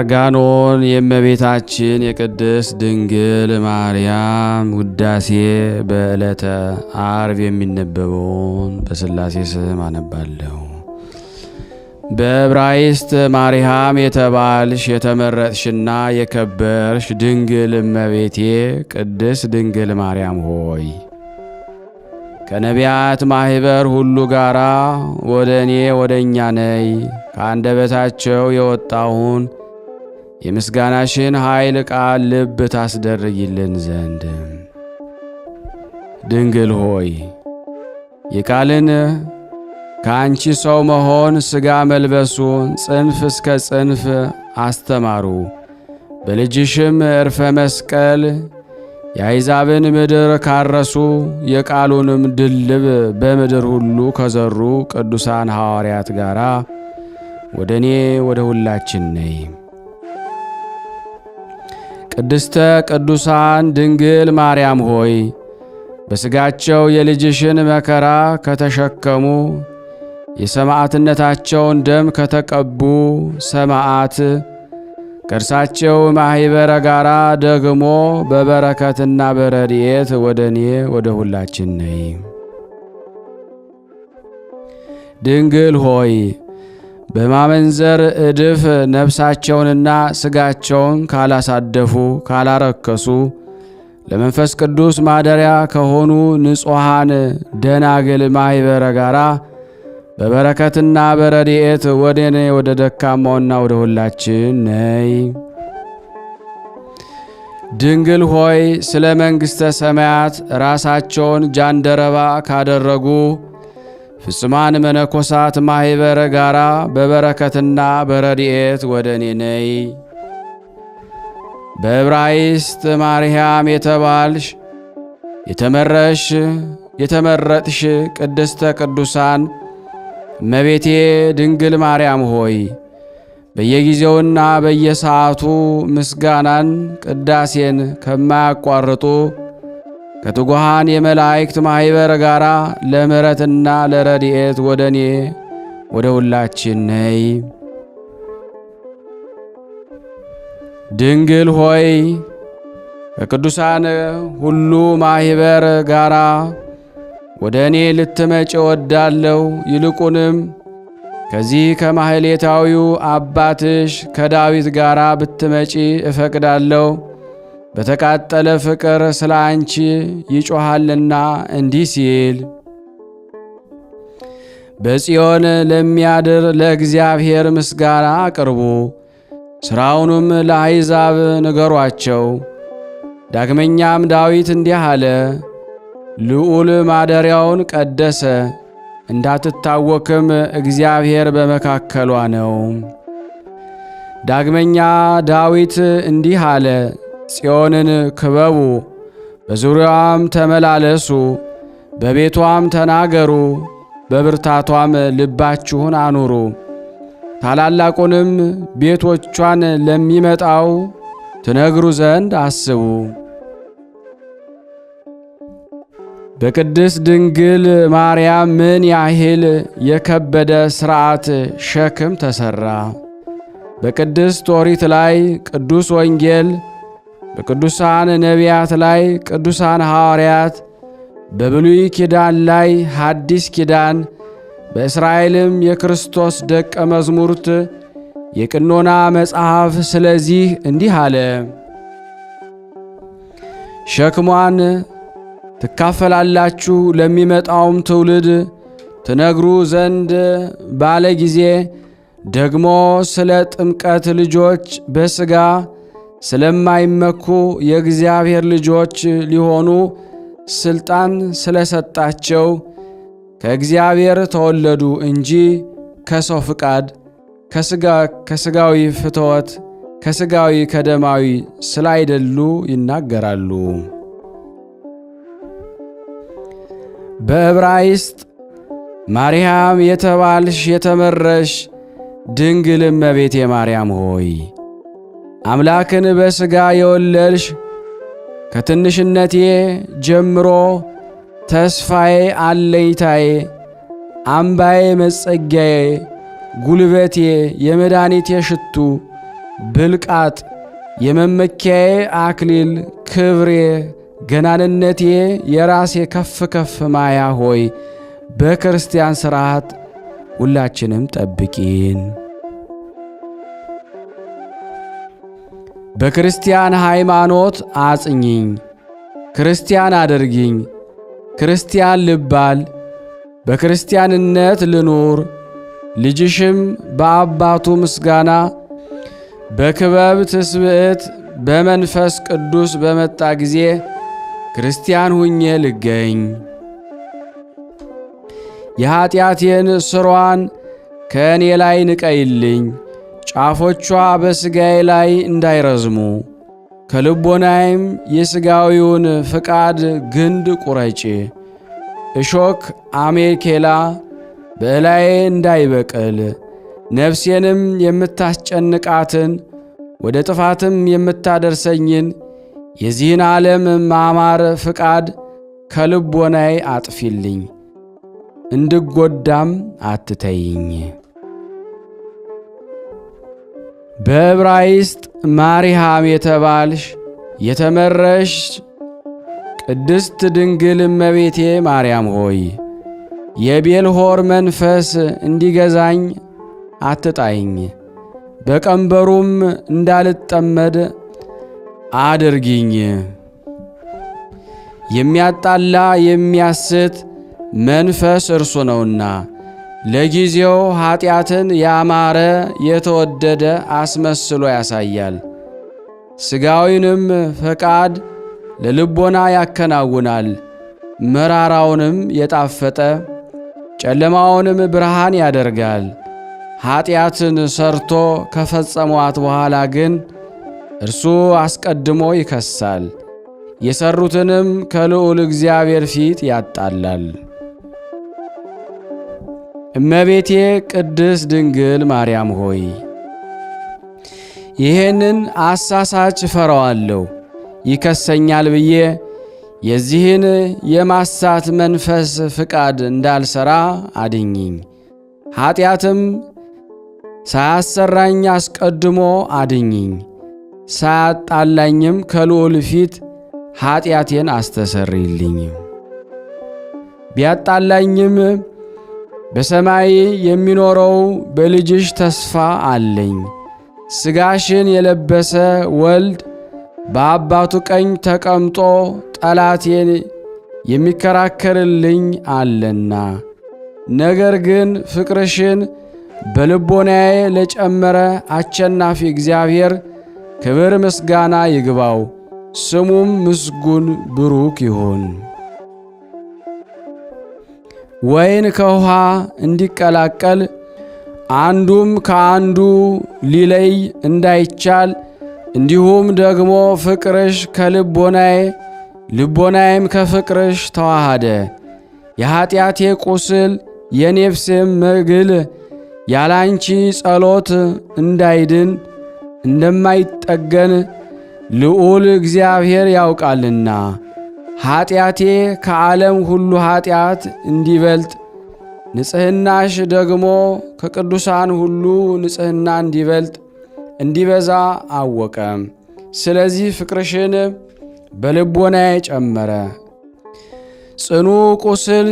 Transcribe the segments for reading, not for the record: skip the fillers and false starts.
የአርጋኖን የእመቤታችን የቅድስት ድንግል ማርያም ውዳሴ በዕለተ ዓርብ የሚነበበውን በሥላሴ ስም አነባለሁ። በዕብራይስጥ ማርያም የተባልሽ የተመረጥሽና የከበርሽ ድንግል እመቤቴ ቅድስት ድንግል ማርያም ሆይ ከነቢያት ማኅበር ሁሉ ጋራ ወደ እኔ ወደ እኛ ነይ። ከአንደበታቸው የወጣውን የምስጋናሽን ኃይል ቃል ልብ ታስደርጊልን ዘንድ ድንግል ሆይ የቃልን ከአንቺ ሰው መሆን ሥጋ መልበሱን ጽንፍ እስከ ጽንፍ አስተማሩ። በልጅሽም ዕርፈ መስቀል የአሕዛብን ምድር ካረሱ የቃሉንም ድልብ በምድር ሁሉ ከዘሩ ቅዱሳን ሐዋርያት ጋራ ወደ እኔ ወደ ሁላችን ነይ። ቅድስተ ቅዱሳን ድንግል ማርያም ሆይ በሥጋቸው የልጅሽን መከራ ከተሸከሙ የሰማዕትነታቸውን ደም ከተቀቡ ሰማዕት ከእርሳቸው ማኅበረ ጋራ ደግሞ በበረከትና በረድኤት ወደ እኔ ወደ ሁላችን ነይ። ድንግል ሆይ በማመንዘር ዕድፍ ነፍሳቸውንና ሥጋቸውን ካላሳደፉ ካላረከሱ ለመንፈስ ቅዱስ ማደሪያ ከሆኑ ንጹሐን ደናግል ማኅበረ ጋራ በበረከትና በረድኤት ወደ እኔ ወደ ደካማውና ወደ ሁላችን ነይ። ድንግል ሆይ ስለ መንግሥተ ሰማያት ራሳቸውን ጃንደረባ ካደረጉ ፍጹማን መነኮሳት ማኅበረ ጋራ በበረከትና በረድኤት ወደ እኔ ነይ። በዕብራይስጥ ማርያም የተባልሽ የተመረጥሽ ቅድስተ ቅዱሳን እመቤቴ ድንግል ማርያም ሆይ በየጊዜውና በየሰዓቱ ምስጋናን ቅዳሴን ከማያቋርጡ ከትጉሃን የመላእክት ማኅበር ጋራ ለምሕረትና ለረድኤት ወደ እኔ ወደ ሁላችን ነይ። ድንግል ሆይ ከቅዱሳን ሁሉ ማኅበር ጋራ ወደ እኔ ልትመጪ እወዳለሁ። ይልቁንም ከዚህ ከማሕሌታዊው አባትሽ ከዳዊት ጋራ ብትመጪ እፈቅዳለሁ። በተቃጠለ ፍቅር ስለ አንቺ ይጮኻልና እንዲህ ሲል በጽዮን ለሚያድር ለእግዚአብሔር ምስጋና አቅርቡ፣ ሥራውንም ለአሕዛብ ንገሯቸው። ዳግመኛም ዳዊት እንዲህ አለ፣ ልዑል ማደሪያውን ቀደሰ፣ እንዳትታወክም እግዚአብሔር በመካከሏ ነው። ዳግመኛ ዳዊት እንዲህ አለ፣ ጽዮንን ክበቡ፣ በዙሪያዋም ተመላለሱ፣ በቤቷም ተናገሩ፣ በብርታቷም ልባችሁን አኑሩ። ታላላቁንም ቤቶቿን ለሚመጣው ትነግሩ ዘንድ አስቡ። በቅድስት ድንግል ማርያም ምን ያህል የከበደ ሥርዓት ሸክም ተሠራ። በቅድስት ኦሪት ላይ ቅዱስ ወንጌል፣ በቅዱሳን ነቢያት ላይ ቅዱሳን ሐዋርያት፣ በብሉይ ኪዳን ላይ ሐዲስ ኪዳን፣ በእስራኤልም የክርስቶስ ደቀ መዝሙርት የቅኖና መጽሐፍ ስለዚህ እንዲህ አለ። ሸክሟን ትካፈላላችሁ፣ ለሚመጣውም ትውልድ ትነግሩ ዘንድ ባለ ጊዜ ደግሞ ስለ ጥምቀት ልጆች በሥጋ ስለማይመኩ የእግዚአብሔር ልጆች ሊሆኑ ሥልጣን ስለሰጣቸው ከእግዚአብሔር ተወለዱ እንጂ ከሰው ፍቃድ ከሥጋዊ ፍትወት ከሥጋዊ ከደማዊ ስላይደሉ ይናገራሉ። በዕብራይስጥ ማርያም የተባልሽ የተመረሽ ድንግል እመቤቴ ማርያም ሆይ አምላክን በሥጋ የወለድሽ ከትንሽነቴ ጀምሮ ተስፋዬ፣ አለኝታዬ፣ አምባዬ፣ መጸጊያዬ፣ ጉልበቴ፣ የመድኃኒቴ ሽቱ ብልቃጥ የመመኪያዬ አክሊል ክብሬ ገናንነቴ የራሴ ከፍ ከፍ ማያ ሆይ በክርስቲያን ሥርዓት ሁላችንም ጠብቂን። በክርስቲያን ሃይማኖት አጽኚኝ፣ ክርስቲያን አድርጊኝ። ክርስቲያን ልባል በክርስቲያንነት ልኑር። ልጅሽም በአባቱ ምስጋና በክበብ ትስብዕት በመንፈስ ቅዱስ በመጣ ጊዜ ክርስቲያን ሁኜ ልገኝ። የኀጢአቴን ስሯን ከእኔ ላይ ንቀይልኝ። ጫፎቿ በሥጋዬ ላይ እንዳይረዝሙ ከልቦናይም የሥጋዊውን ፍቃድ ግንድ ቁረጪ። እሾክ አሜኬላ በእላዬ እንዳይበቅል ነፍሴንም የምታስጨንቃትን ወደ ጥፋትም የምታደርሰኝን የዚህን ዓለም ማማር ፍቃድ ከልቦናዬ አጥፊልኝ፣ እንድጎዳም አትተይኝ። በዕብራይስጥ ማሪሃም የተባልሽ የተመረሽ ቅድስት ድንግል እመቤቴ ማርያም ሆይ የቤልሆር መንፈስ እንዲገዛኝ አትጣይኝ፣ በቀንበሩም እንዳልጠመድ አድርጊኝ። የሚያጣላ የሚያስት መንፈስ እርሱ ነውና ለጊዜው ኀጢአትን ያማረ የተወደደ አስመስሎ ያሳያል። ሥጋዊንም ፈቃድ ለልቦና ያከናውናል። መራራውንም የጣፈጠ ጨለማውንም ብርሃን ያደርጋል። ኀጢአትን ሰርቶ ከፈጸሟት በኋላ ግን እርሱ አስቀድሞ ይከሳል፣ የሠሩትንም ከልዑል እግዚአብሔር ፊት ያጣላል። እመቤቴ ቅድስት ድንግል ማርያም ሆይ ይህንን አሳሳች እፈራዋለሁ፣ ይከሰኛል ብዬ የዚህን የማሳት መንፈስ ፍቃድ እንዳልሠራ አድኝኝ። ኀጢአትም ሳያሰራኝ አስቀድሞ አድኝኝ፣ ሳያጣላኝም ከልዑል ፊት ኀጢአቴን አስተሰርይልኝ። ቢያጣላኝም በሰማይ የሚኖረው በልጅሽ ተስፋ አለኝ። ሥጋሽን የለበሰ ወልድ በአባቱ ቀኝ ተቀምጦ ጠላቴን የሚከራከርልኝ አለና። ነገር ግን ፍቅርሽን በልቦናዬ ለጨመረ አሸናፊ እግዚአብሔር ክብር ምስጋና ይግባው፣ ስሙም ምስጉን ብሩክ ይሁን። ወይን ከውሃ እንዲቀላቀል አንዱም ከአንዱ ሊለይ እንዳይቻል እንዲሁም ደግሞ ፍቅርሽ ከልቦናዬ ልቦናዬም ከፍቅርሽ ተዋሃደ። የኀጢአቴ ቁስል የኔፍሴም መግል ያላንቺ ጸሎት እንዳይድን እንደማይጠገን ልዑል እግዚአብሔር ያውቃልና ኀጢአቴ ከዓለም ሁሉ ኀጢአት እንዲበልጥ ንጽሕናሽ ደግሞ ከቅዱሳን ሁሉ ንጽሕና እንዲበልጥ እንዲበዛ አወቀ። ስለዚህ ፍቅርሽን በልቦናዬ ጨመረ። ጽኑ ቁስል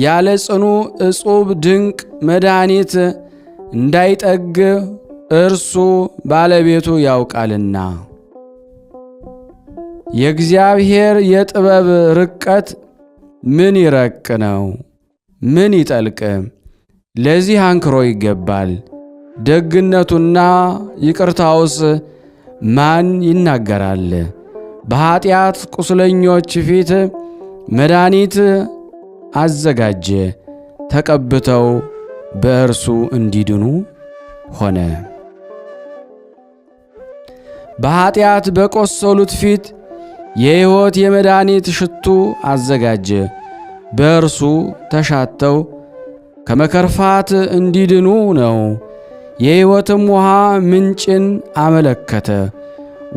ያለ ጽኑ እጹብ ድንቅ መድኃኒት እንዳይጠግ እርሱ ባለቤቱ ያውቃልና። የእግዚአብሔር የጥበብ ርቀት ምን ይረቅ ነው? ምን ይጠልቅ? ለዚህ አንክሮ ይገባል። ደግነቱና ይቅርታውስ ማን ይናገራል? በኀጢአት ቁስለኞች ፊት መድኃኒት አዘጋጀ፣ ተቀብተው በእርሱ እንዲድኑ ሆነ። በኀጢአት በቆሰሉት ፊት የሕይወት የመድኃኒት ሽቱ አዘጋጀ፣ በእርሱ ተሻተው ከመከርፋት እንዲድኑ ነው። የሕይወትም ውሃ ምንጭን አመለከተ።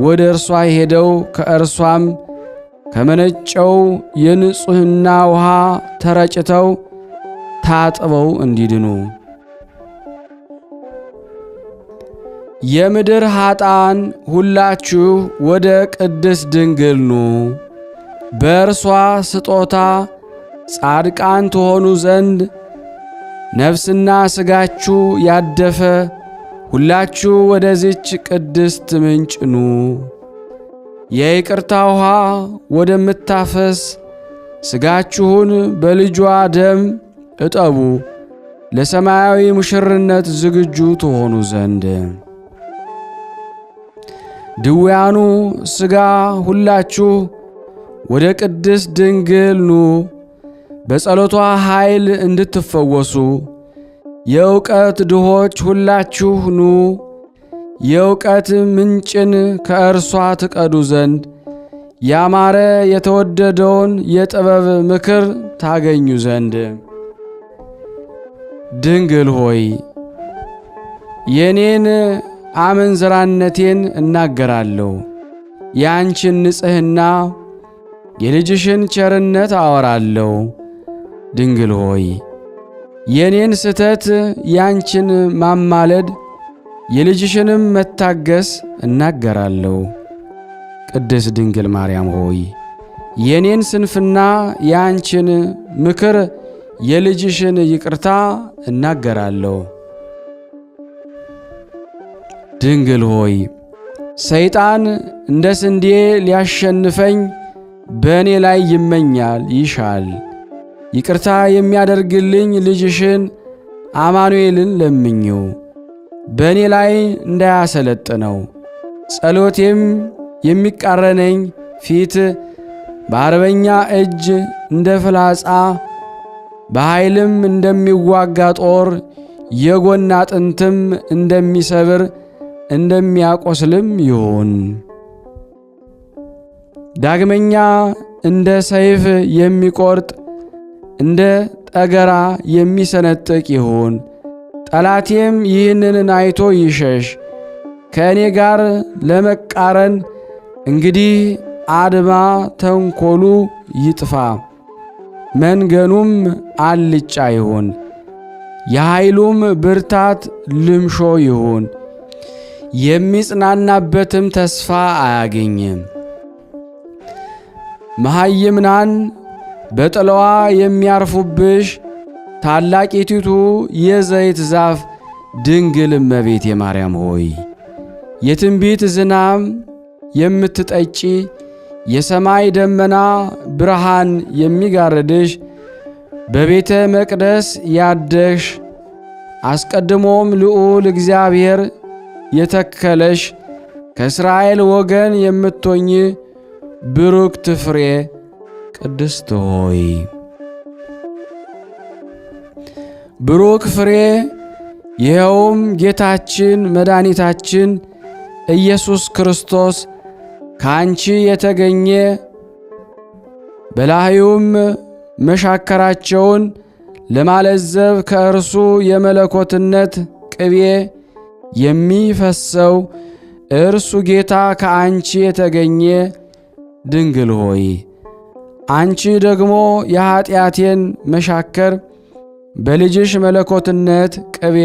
ወደ እርሷ ሄደው ከእርሷም ከመነጨው የንጽሕና ውሃ ተረጭተው ታጥበው እንዲድኑ። የምድር ኃጥአን ሁላችሁ ወደ ቅድስት ድንግል ኑ። በእርሷ ስጦታ ጻድቃን ትሆኑ ዘንድ ነፍስና ሥጋችሁ ያደፈ ሁላችሁ ወደዚች ቅድስት ምንጭ ኑ። የይቅርታ ውሃ ወደምታፈስ ሥጋችሁን በልጇ ደም እጠቡ፣ ለሰማያዊ ሙሽርነት ዝግጁ ትሆኑ ዘንድ። ድውያኑ ሥጋ ሁላችሁ ወደ ቅድስት ድንግል ኑ፣ በጸሎቷ ኃይል እንድትፈወሱ። የእውቀት ድሆች ሁላችሁ ኑ፣ የእውቀት ምንጭን ከእርሷ ትቀዱ ዘንድ ያማረ የተወደደውን የጥበብ ምክር ታገኙ ዘንድ። ድንግል ሆይ የኔን አመንዝራነቴን እናገራለሁ፣ ያንቺን ንጽሕና የልጅሽን ቸርነት አወራለሁ። ድንግል ሆይ የኔን ስተት ያንቺን ማማለድ የልጅሽንም መታገስ እናገራለሁ። ቅድስት ድንግል ማርያም ሆይ የኔን ስንፍና ያንቺን ምክር የልጅሽን ይቅርታ እናገራለሁ። ድንግል ሆይ ሰይጣን እንደ ስንዴ ሊያሸንፈኝ በእኔ ላይ ይመኛል ይሻል። ይቅርታ የሚያደርግልኝ ልጅሽን አማኑኤልን ለምኚው፣ በእኔ ላይ እንዳያሰለጥነው። ጸሎቴም የሚቃረነኝ ፊት በአርበኛ እጅ እንደ ፍላጻ በኃይልም እንደሚዋጋ ጦር የጎን አጥንትም እንደሚሰብር እንደሚያቆስልም ይሁን። ዳግመኛ እንደ ሰይፍ የሚቆርጥ እንደ ጠገራ የሚሰነጥቅ ይሁን። ጠላቴም ይህንን አይቶ ይሸሽ። ከእኔ ጋር ለመቃረን እንግዲህ አድማ ተንኰሉ ይጥፋ፣ መንገኑም አልጫ ይሁን፣ የኃይሉም ብርታት ልምሾ ይሁን፣ የሚጽናናበትም ተስፋ አያገኝም። መሃይምናን በጥላዋ የሚያርፉብሽ ታላቂቱ የዘይት ዛፍ ድንግል እመቤቴ ማርያም ሆይ የትንቢት ዝናም የምትጠጪ የሰማይ ደመና ብርሃን የሚጋርድሽ በቤተ መቅደስ ያደግሽ አስቀድሞም ልዑል እግዚአብሔር የተከለሽ ከእስራኤል ወገን የምትሆኚ ብሩክት ፍሬ ቅድስት ሆይ ብሩክ ፍሬ ይኸውም ጌታችን መድኃኒታችን ኢየሱስ ክርስቶስ ከአንቺ የተገኘ በላዩም መሻከራቸውን ለማለዘብ ከእርሱ የመለኮትነት ቅቤ የሚፈሰው እርሱ ጌታ ከአንቺ የተገኘ ድንግል ሆይ አንቺ ደግሞ የኀጢአቴን መሻከር በልጅሽ መለኮትነት ቅቤ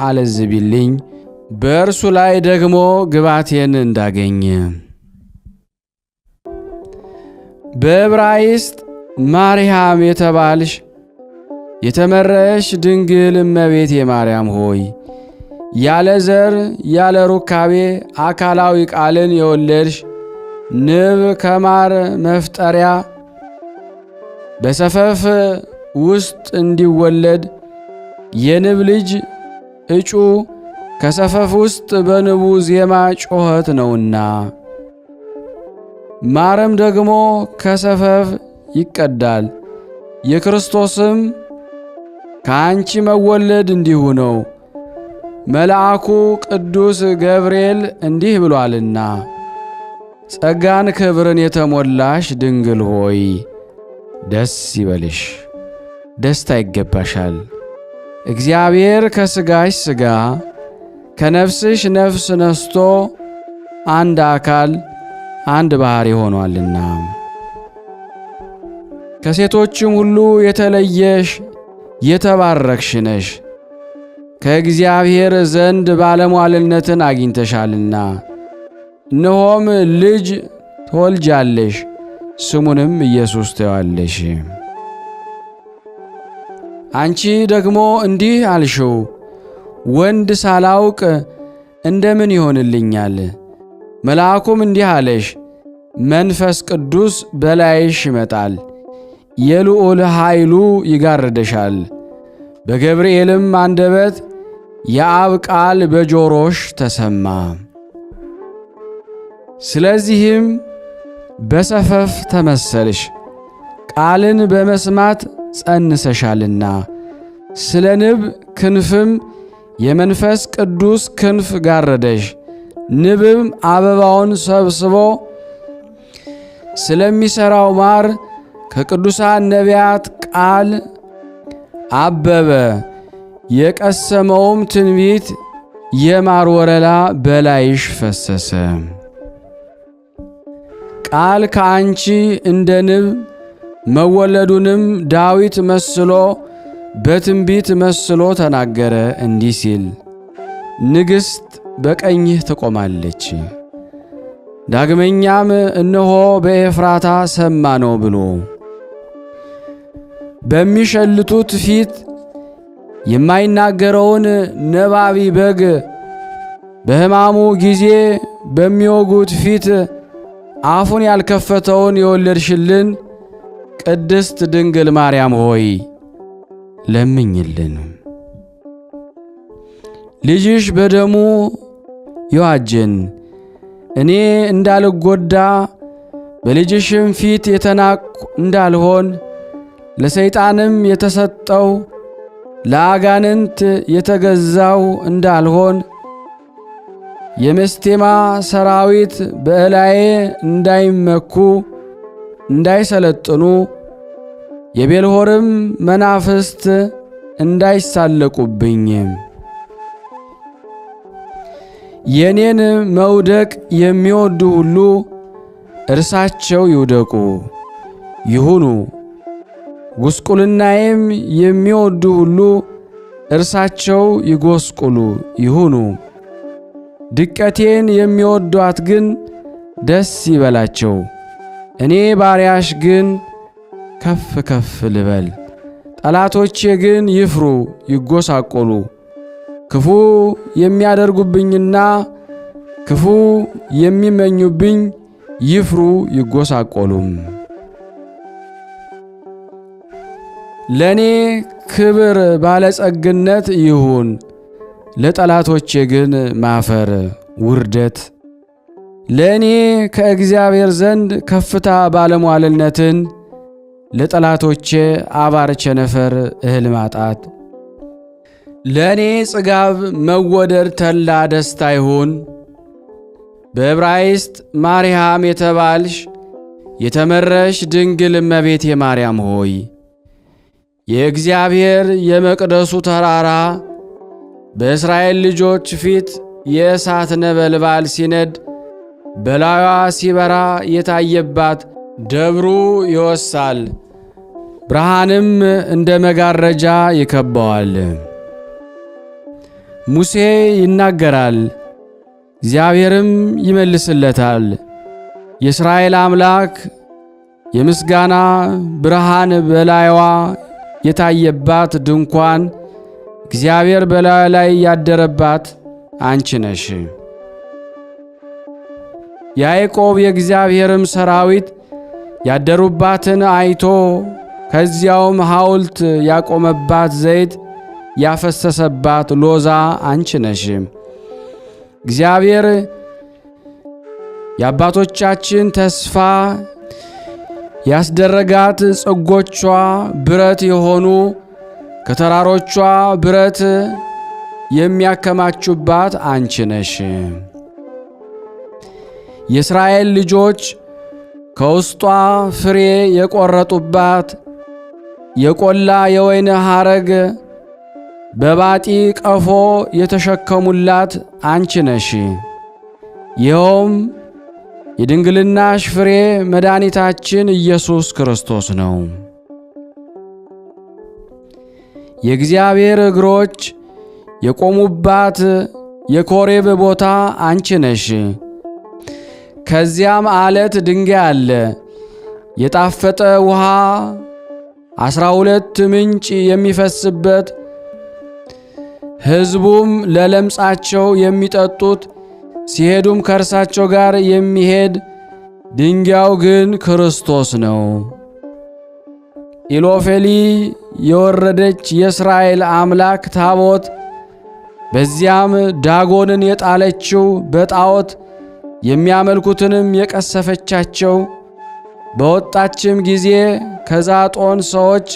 አለዝቢልኝ፣ በእርሱ ላይ ደግሞ ግባቴን እንዳገኘ። በዕብራይስጥ ማርያም የተባልሽ የተመረሽ ድንግል እመቤቴ ማርያም ሆይ ያለ ዘር ያለ ሩካቤ አካላዊ ቃልን የወለድሽ ንብ ከማር መፍጠሪያ በሰፈፍ ውስጥ እንዲወለድ የንብ ልጅ እጩ ከሰፈፍ ውስጥ በንቡ ዜማ ጮኸት ነውና፣ ማርም ደግሞ ከሰፈፍ ይቀዳል። የክርስቶስም ከአንቺ መወለድ እንዲሁ ነው። መልአኩ ቅዱስ ገብርኤል እንዲህ ብሏልና፣ ጸጋን ክብርን የተሞላሽ ድንግል ሆይ ደስ ይበልሽ፣ ደስታ ይገባሻል። እግዚአብሔር ከሥጋሽ ሥጋ ከነፍስሽ ነፍስ ነስቶ አንድ አካል አንድ ባሕርይ ሆኗልና። ከሴቶችም ሁሉ የተለየሽ የተባረክሽ ነሽ። ከእግዚአብሔር ዘንድ ባለሟልነትን አግኝተሻልና፣ እነሆም ልጅ ትወልጃለሽ፣ ስሙንም ኢየሱስ ትዪዋለሽ። አንቺ ደግሞ እንዲህ አልሽው፣ ወንድ ሳላውቅ እንደምን ይሆንልኛል? መልአኩም እንዲህ አለሽ፣ መንፈስ ቅዱስ በላይሽ ይመጣል፣ የልዑል ኃይሉ ይጋርደሻል። በገብርኤልም አንደበት የአብ ቃል በጆሮሽ ተሰማ። ስለዚህም በሰፈፍ ተመሰልሽ፣ ቃልን በመስማት ጸንሰሻልና። ስለ ንብ ክንፍም የመንፈስ ቅዱስ ክንፍ ጋረደሽ። ንብም አበባውን ሰብስቦ ስለሚሠራው ማር ከቅዱሳን ነቢያት ቃል አበበ። የቀሰመውም ትንቢት የማር ወለላ በላይሽ ፈሰሰ። ቃል ከአንቺ እንደ ንብ መወለዱንም ዳዊት መስሎ በትንቢት መስሎ ተናገረ እንዲህ ሲል፣ ንግሥት በቀኝህ ትቆማለች። ዳግመኛም እነሆ በኤፍራታ ሰማነው ብሎ በሚሸልቱት ፊት የማይናገረውን ነባቢ በግ በሕማሙ ጊዜ በሚወጉት ፊት አፉን ያልከፈተውን የወለድሽልን ቅድስት ድንግል ማርያም ሆይ ለምኝልን። ልጅሽ በደሙ ይዋጀን፣ እኔ እንዳልጎዳ በልጅሽም ፊት የተናቅሁ እንዳልሆን፣ ለሰይጣንም የተሰጠው ለአጋንንት የተገዛው እንዳልሆን፣ የመስቴማ ሰራዊት በእላዬ እንዳይመኩ እንዳይሰለጥኑ፣ የቤልሆርም መናፍስት እንዳይሳለቁብኝ፣ የኔን መውደቅ የሚወዱ ሁሉ እርሳቸው ይውደቁ ይሁኑ፣ ጉስቁልናዬም የሚወዱ ሁሉ እርሳቸው ይጎስቁሉ ይሁኑ። ድቀቴን የሚወዷት ግን ደስ ይበላቸው። እኔ ባሪያሽ ግን ከፍ ከፍ ልበል። ጠላቶቼ ግን ይፍሩ ይጎሳቆሉ። ክፉ የሚያደርጉብኝና ክፉ የሚመኙብኝ ይፍሩ ይጎሳቆሉም። ለእኔ ክብር ባለጸግነት ይሁን፣ ለጠላቶቼ ግን ማፈር ውርደት። ለእኔ ከእግዚአብሔር ዘንድ ከፍታ ባለሟልነትን፣ ለጠላቶቼ አባር ቸነፈር እህል ማጣት። ለእኔ ጽጋብ መወደድ ተላ ደስታ ይሁን። በዕብራይስጥ ማርያም የተባልሽ የተመረሽ ድንግል እመቤቴ ማርያም ሆይ የእግዚአብሔር የመቅደሱ ተራራ በእስራኤል ልጆች ፊት የእሳት ነበልባል ሲነድ በላዩዋ ሲበራ የታየባት ደብሩ ይወሳል፣ ብርሃንም እንደ መጋረጃ ይከበዋል። ሙሴ ይናገራል፣ እግዚአብሔርም ይመልስለታል። የእስራኤል አምላክ የምስጋና ብርሃን በላይዋ የታየባት ድንኳን እግዚአብሔር በላዩ ላይ ያደረባት አንቺ ነሽ። ያዕቆብ የእግዚአብሔርም ሰራዊት ያደሩባትን አይቶ ከዚያውም ሐውልት ያቆመባት ዘይት ያፈሰሰባት ሎዛ አንቺ ነሽ። እግዚአብሔር የአባቶቻችን ተስፋ ያስደረጋት ጽጎቿ ብረት የሆኑ ከተራሮቿ ብረት የሚያከማቹባት አንቺ ነሽ። የእስራኤል ልጆች ከውስጧ ፍሬ የቆረጡባት የቆላ የወይን ሐረግ በባጢ ቀፎ የተሸከሙላት አንቺ ነሽ። ይኸውም የድንግልናሽ ፍሬ መድኃኒታችን ኢየሱስ ክርስቶስ ነው። የእግዚአብሔር እግሮች የቆሙባት የኮሬብ ቦታ አንቺ ነሽ። ከዚያም አለት ድንጋይ አለ፣ የጣፈጠ ውሃ 12 ምንጭ የሚፈስበት፣ ሕዝቡም ለለምጻቸው የሚጠጡት ሲሄዱም ከእርሳቸው ጋር የሚሄድ ድንጋዩ ግን ክርስቶስ ነው። ኢሎፌሊ የወረደች የእስራኤል አምላክ ታቦት፣ በዚያም ዳጎንን የጣለችው በጣዖት የሚያመልኩትንም የቀሰፈቻቸው፣ በወጣችም ጊዜ ከዛጦን ሰዎች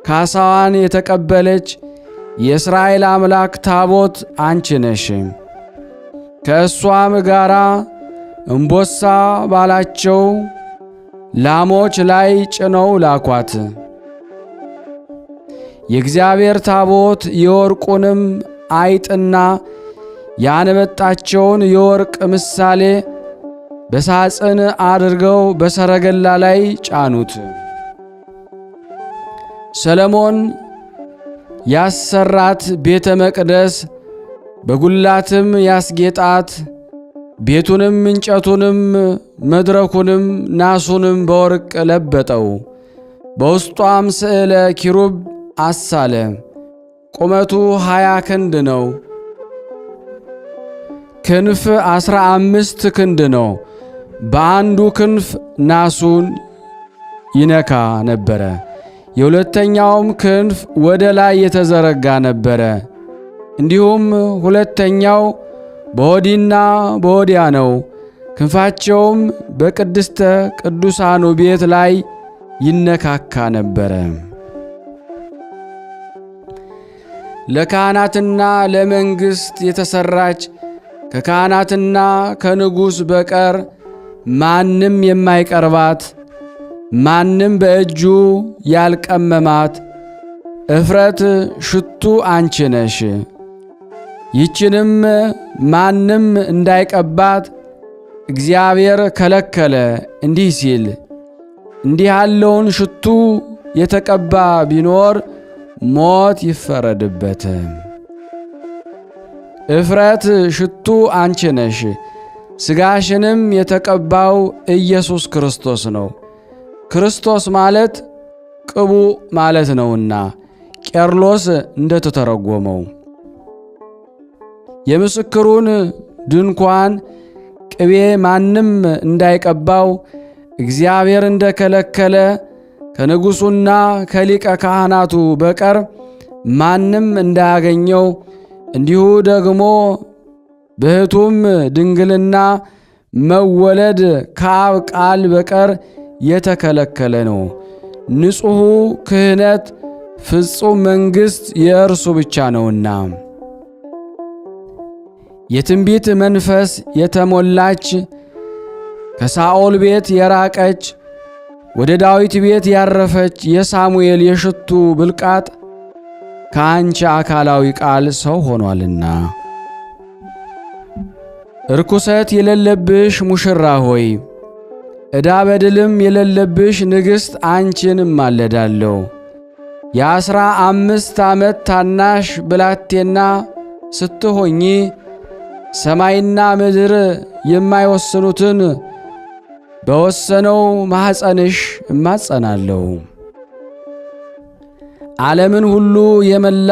ካሳዋን የተቀበለች የእስራኤል አምላክ ታቦት አንቺ ነሽ። ከእሷም ጋራ እምቦሳ ባላቸው ላሞች ላይ ጭነው ላኳት። የእግዚአብሔር ታቦት የወርቁንም አይጥና ያነበጣቸውን የወርቅ ምሳሌ በሳጥን አድርገው በሰረገላ ላይ ጫኑት። ሰሎሞን ያሰራት ቤተ መቅደስ በጉላትም ያስጌጣት፣ ቤቱንም እንጨቱንም መድረኩንም ናሱንም በወርቅ ለበጠው። በውስጧም ስዕለ ኪሩብ አሳለ። ቁመቱ 20 ክንድ ነው። ክንፍ 15 ክንድ ነው። በአንዱ ክንፍ ናሱን ይነካ ነበረ። የሁለተኛውም ክንፍ ወደ ላይ የተዘረጋ ነበረ። እንዲሁም ሁለተኛው በወዲና በወዲያ ነው። ክንፋቸውም በቅድስተ ቅዱሳኑ ቤት ላይ ይነካካ ነበረ። ለካህናትና ለመንግሥት የተሰራች ከካህናትና ከንጉሥ በቀር ማንም የማይቀርባት ማንም በእጁ ያልቀመማት እፍረት ሽቱ አንቺ ነሽ። ይችንም ማንም እንዳይቀባት እግዚአብሔር ከለከለ፣ እንዲህ ሲል እንዲህ ያለውን ሽቱ የተቀባ ቢኖር ሞት ይፈረድበት። እፍረት ሽቱ አንቺ ነሽ። ሥጋሽንም የተቀባው ኢየሱስ ክርስቶስ ነው። ክርስቶስ ማለት ቅቡ ማለት ነውና ቄርሎስ እንደተተረጎመው የምስክሩን ድንኳን ቅቤ ማንም እንዳይቀባው እግዚአብሔር እንደከለከለ ከንጉሡና ከሊቀ ካህናቱ በቀር ማንም እንዳያገኘው እንዲሁ ደግሞ በሕቱም ድንግልና መወለድ ከአብ ቃል በቀር የተከለከለ ነው። ንጹሑ ክህነት ፍጹም መንግሥት የእርሱ ብቻ ነውና። የትንቢት መንፈስ የተሞላች ከሳኦል ቤት የራቀች ወደ ዳዊት ቤት ያረፈች የሳሙኤል የሽቱ ብልቃጥ ከአንቺ አካላዊ ቃል ሰው ሆኗልና። እርኩሰት የሌለብሽ ሙሽራ ሆይ ዕዳ በደልም የሌለብሽ ንግሥት አንቺን እማለዳለሁ። የ15 ዓመት ታናሽ ብላቴና ስትሆኚ ሰማይና ምድር የማይወስኑትን በወሰነው ማኅፀንሽ እማጸናለሁ። ዓለምን ሁሉ የመላ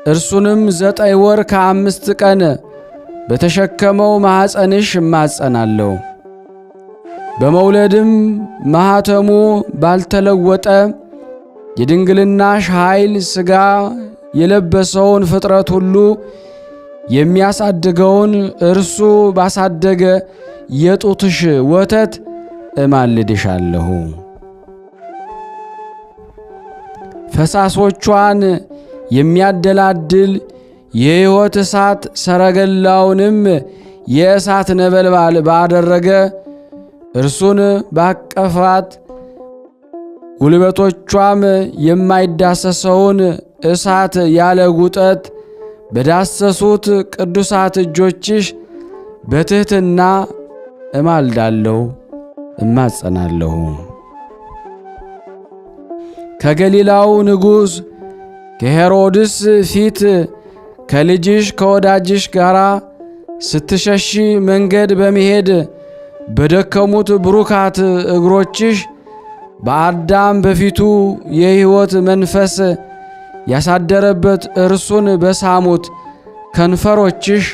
እርሱንም 9 ወር ከ5 ቀን በተሸከመው ማኅፀንሽ እማጸናለሁ። በመውለድም ማኅተሙ ባልተለወጠ የድንግልናሽ ኃይል ሥጋ የለበሰውን ፍጥረት ሁሉ የሚያሳድገውን እርሱ ባሳደገ የጡትሽ ወተት እማልድሻለሁ። ፈሳሶቿን የሚያደላድል የሕይወት እሳት ሰረገላውንም የእሳት ነበልባል ባደረገ እርሱን ባቀፋት ጉልበቶቿም የማይዳሰሰውን እሳት ያለ ጉጠት በዳሰሱት ቅዱሳት እጆችሽ በትሕትና እማልዳለሁ እማጸናለሁ። ከገሊላው ንጉሥ ከሄሮድስ ፊት ከልጅሽ ከወዳጅሽ ጋር ስትሸሺ መንገድ በመሄድ በደከሙት ብሩካት እግሮችሽ በአዳም በፊቱ የሕይወት መንፈስ ያሳደረበት እርሱን በሳሙት ከንፈሮችሽ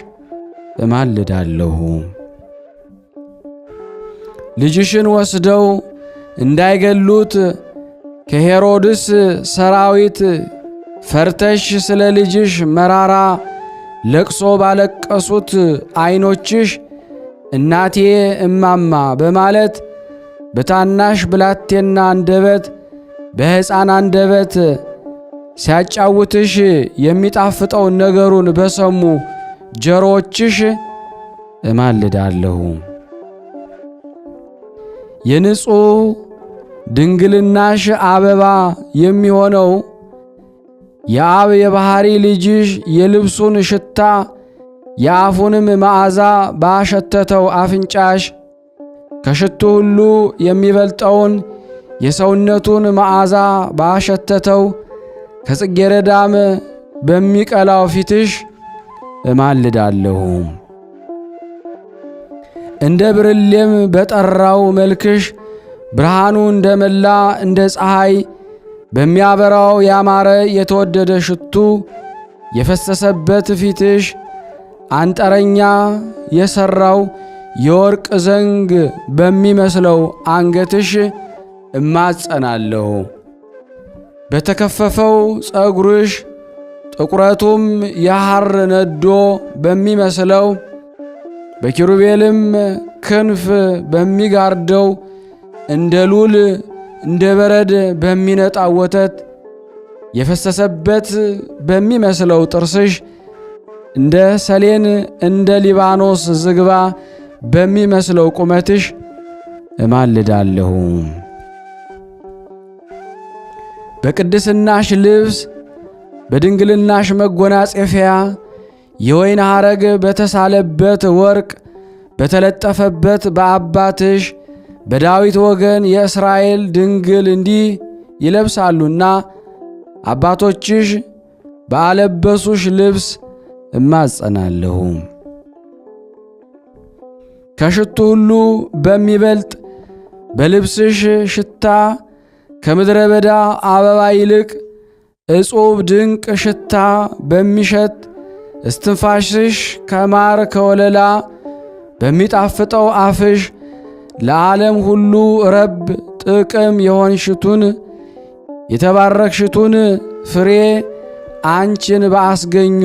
እማልዳለሁ። ልጅሽን ወስደው እንዳይገሉት ከሄሮድስ ሰራዊት ፈርተሽ ስለ ልጅሽ መራራ ለቅሶ ባለቀሱት ዓይኖችሽ እናቴ እማማ በማለት በታናሽ ብላቴና አንደበት በሕፃን አንደበት ሲያጫውትሽ የሚጣፍጠውን ነገሩን በሰሙ ጆሮዎችሽ እማልዳለሁ። የንጹሕ ድንግልናሽ አበባ የሚሆነው የአብ የባሕሪ ልጅሽ የልብሱን ሽታ የአፉንም መዓዛ ባሸተተው አፍንጫሽ ከሽቱ ሁሉ የሚበልጠውን የሰውነቱን መዓዛ ባሸተተው ከጽጌረዳም በሚቀላው ፊትሽ እማልዳለሁ። እንደ ብርሌም በጠራው መልክሽ ብርሃኑ እንደ መላ እንደ ፀሐይ በሚያበራው ያማረ የተወደደ ሽቱ የፈሰሰበት ፊትሽ አንጠረኛ የሠራው የወርቅ ዘንግ በሚመስለው አንገትሽ እማጸናለሁ። በተከፈፈው ጸጉርሽ ጥቁረቱም የሐር ነዶ በሚመስለው በኪሩቤልም ክንፍ በሚጋርደው እንደ ሉል እንደ በረድ በሚነጣው ወተት የፈሰሰበት በሚመስለው ጥርስሽ እንደ ሰሌን እንደ ሊባኖስ ዝግባ በሚመስለው ቁመትሽ እማልዳለሁ። በቅድስናሽ ልብስ በድንግልናሽ መጎናጸፊያ የወይን ሐረግ በተሳለበት ወርቅ በተለጠፈበት በአባትሽ በዳዊት ወገን የእስራኤል ድንግል እንዲህ ይለብሳሉና አባቶችሽ ባለበሱሽ ልብስ እማጸናለሁ። ከሽቱ ሁሉ በሚበልጥ በልብስሽ ሽታ ከምድረ በዳ አበባ ይልቅ እጹብ ድንቅ ሽታ በሚሸት እስትንፋሽሽ ከማር ከወለላ በሚጣፍጠው አፍሽ ለዓለም ሁሉ ረብ ጥቅም የሆንሽቱን የተባረክሽቱን ፍሬ አንቺን በአስገኙ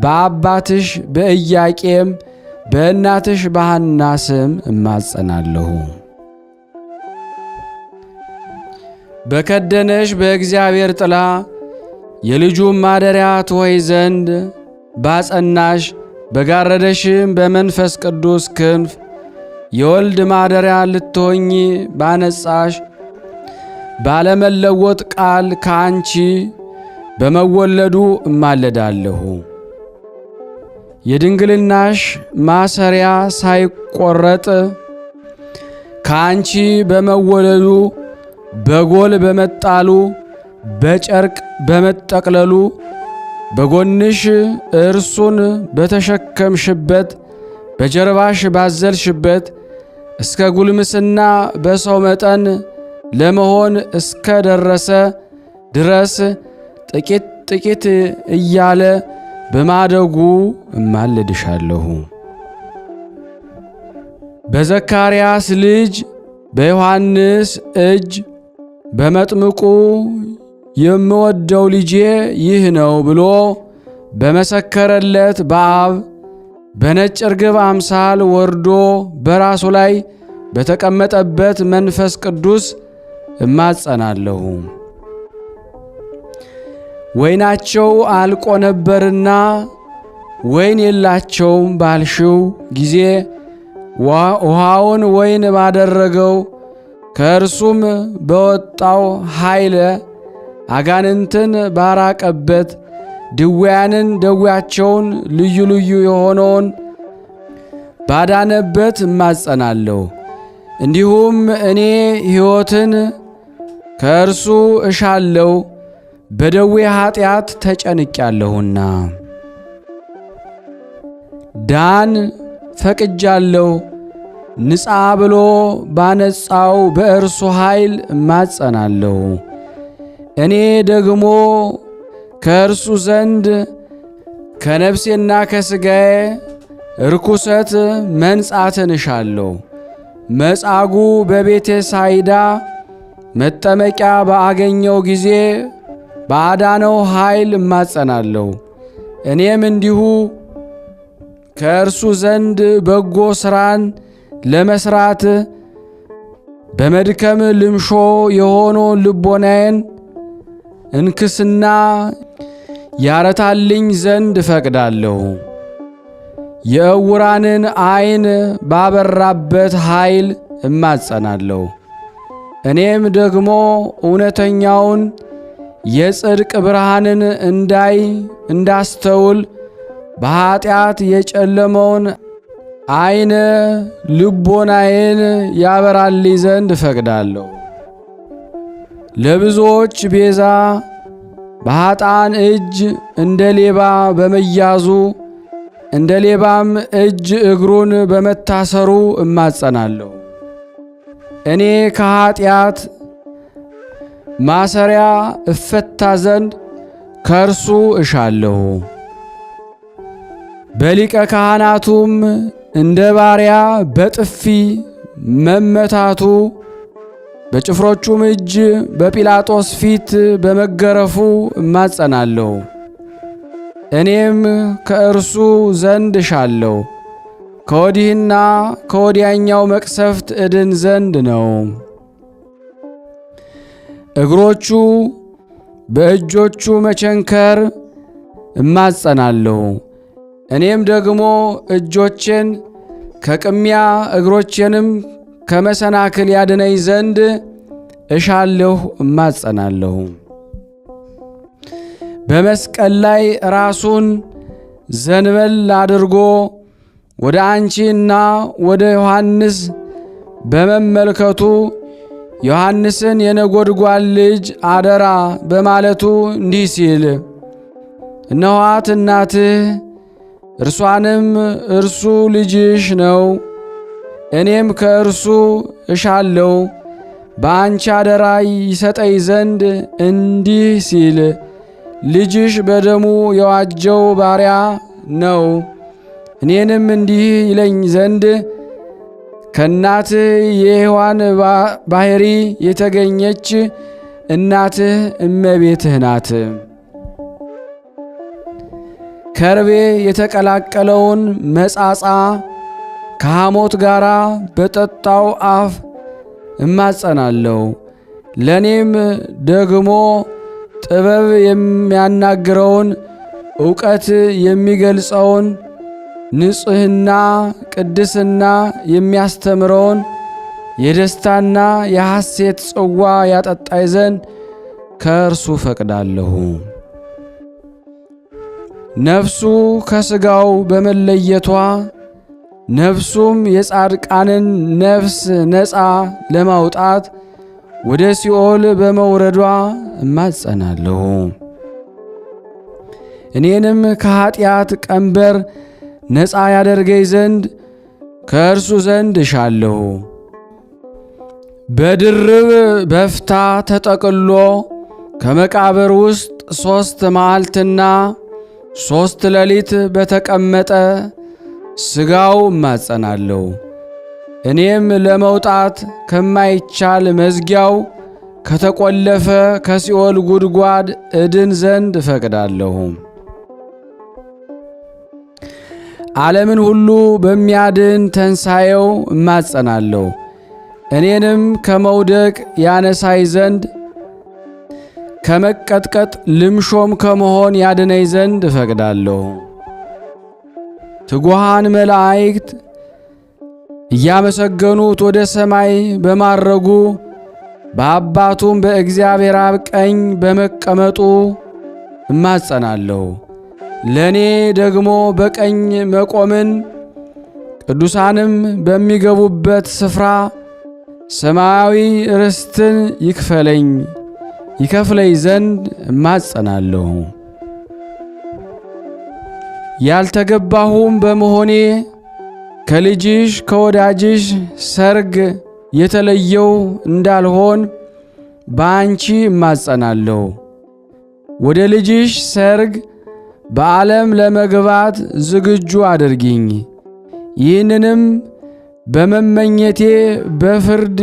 በአባትሽ በኢያቄም በእናትሽ በሐና ስም እማጸናለሁ። በከደነሽ በእግዚአብሔር ጥላ የልጁም ማደሪያ ትሆይ ዘንድ ባጸናሽ በጋረደሽም በመንፈስ ቅዱስ ክንፍ የወልድ ማደሪያ ልትሆኚ ባነጻሽ ባለመለወጥ ቃል ከአንቺ በመወለዱ እማለዳለሁ። የድንግልናሽ ማሰሪያ ሳይቆረጥ ከአንቺ በመወለዱ በጎል በመጣሉ በጨርቅ በመጠቅለሉ በጎንሽ እርሱን በተሸከምሽበት በጀርባሽ ባዘልሽበት እስከ ጉልምስና በሰው መጠን ለመሆን እስከ ደረሰ ድረስ ጥቂት ጥቂት እያለ በማደጉ እማልድሻለሁ። በዘካርያስ ልጅ በዮሐንስ እጅ በመጥምቁ የምወደው ልጄ ይህ ነው ብሎ በመሰከረለት በአብ በነጭ ርግብ አምሳል ወርዶ በራሱ ላይ በተቀመጠበት መንፈስ ቅዱስ እማጸናለሁ። ወይናቸው አልቆ ነበርና ወይን የላቸውም ባልሽው ጊዜ ውሃውን ወይን ባደረገው ከእርሱም በወጣው ኃይለ አጋንንትን ባራቀበት ድውያንን ደዌያቸውን ልዩ ልዩ የሆነውን ባዳነበት እማጸናለሁ። እንዲሁም እኔ ሕይወትን ከእርሱ እሻለሁ በደዌ ኃጢአት ተጨንቄአለሁና። ዳን ፈቅጃለሁ። ንጻ ብሎ ባነጻው በእርሱ ኃይል እማጸናለሁ። እኔ ደግሞ ከእርሱ ዘንድ ከነፍሴና ከሥጋዬ ርኩሰት መንጻትን እሻለሁ። መጻጉዕ በቤተ ሳይዳ መጠመቂያ ባገኘው ጊዜ ባዳነው ኃይል እማጸናለሁ። እኔም እንዲሁ ከእርሱ ዘንድ በጎ ሥራን ለመሥራት በመድከም ልምሾ የሆኖ ልቦናዬን እንክስና ያረታልኝ ዘንድ እፈቅዳለሁ። የዕውራንን ዐይን ባበራበት ኃይል እማጸናለሁ። እኔም ደግሞ እውነተኛውን የጽድቅ ብርሃንን እንዳስተውል በኀጢአት የጨለመውን ዐይነ ልቦናዬን ያበራልኝ ዘንድ እፈቅዳለሁ። ለብዙዎች ቤዛ በኀጣን እጅ እንደ ሌባ በመያዙ እንደ ሌባም እጅ እግሩን በመታሰሩ እማጸናለሁ። እኔ ከኀጢአት ማሰሪያ እፈታ ዘንድ ከእርሱ እሻለሁ። በሊቀ ካህናቱም እንደ ባሪያ በጥፊ መመታቱ በጭፍሮቹም እጅ በጲላጦስ ፊት በመገረፉ እማጸናለሁ። እኔም ከእርሱ ዘንድ እሻለሁ፣ ከወዲህና ከወዲያኛው መቅሰፍት እድን ዘንድ ነው። እግሮቹ በእጆቹ መቸንከር እማጸናለሁ። እኔም ደግሞ እጆቼን ከቅሚያ እግሮቼንም ከመሰናክል ያድነኝ ዘንድ እሻለሁ እማጸናለሁ። በመስቀል ላይ ራሱን ዘንበል አድርጎ ወደ አንቺና ወደ ዮሐንስ በመመልከቱ ዮሐንስን የነጎድጓድ ልጅ አደራ በማለቱ እንዲህ ሲል እነኋት እናትህ፣ እርሷንም እርሱ ልጅሽ ነው፣ እኔም ከእርሱ እሻለሁ በአንቺ አደራ ይሰጠኝ ዘንድ እንዲህ ሲል ልጅሽ በደሙ የዋጀው ባሪያ ነው። እኔንም እንዲህ ይለኝ ዘንድ ከእናትህ የሔዋን ባሕሪ የተገኘች እናትህ እመቤትህ ናት። ከርቤ የተቀላቀለውን መጻጻ ከሐሞት ጋር በጠጣው አፍ እማጸናለሁ። ለእኔም ደግሞ ጥበብ የሚያናግረውን ዕውቀት የሚገልጸውን ንጽሕና ቅድስና የሚያስተምረውን የደስታና የሐሴት ጽዋ ያጠጣይ ዘንድ ከእርሱ ፈቅዳለሁ። ነፍሱ ከሥጋው በመለየቷ ነፍሱም የጻድቃንን ነፍስ ነፃ ለማውጣት ወደ ሲኦል በመውረዷ እማጸናለሁ። እኔንም ከኀጢአት ቀንበር ነፃ ያደርገኝ ዘንድ ከእርሱ ዘንድ እሻለሁ። በድርብ በፍታ ተጠቅሎ ከመቃብር ውስጥ 3 መዓልትና 3 ሌሊት በተቀመጠ ሥጋው እማጸናለሁ። እኔም ለመውጣት ከማይቻል መዝጊያው ከተቆለፈ ከሲኦል ጉድጓድ እድን ዘንድ እፈቅዳለሁ። ዓለምን ሁሉ በሚያድን ተንሣኤው እማጸናለሁ። እኔንም ከመውደቅ ያነሳይ ዘንድ ከመቀጥቀጥ ልምሾም ከመሆን ያድነኝ ዘንድ እፈቅዳለሁ። ትጉሃን መላእክት እያመሰገኑት ወደ ሰማይ በማረጉ በአባቱም በእግዚአብሔር አብ ቀኝ በመቀመጡ እማጸናለሁ። ለእኔ ደግሞ በቀኝ መቆምን ቅዱሳንም በሚገቡበት ስፍራ ሰማያዊ ርስትን ይከፍለኝ ዘንድ እማጸናለሁ። ያልተገባሁም በመሆኔ ከልጅሽ ከወዳጅሽ ሰርግ የተለየው እንዳልሆን በአንቺ እማጸናለሁ። ወደ ልጅሽ ሰርግ በዓለም ለመግባት ዝግጁ አድርጊኝ። ይህንንም በመመኘቴ በፍርድ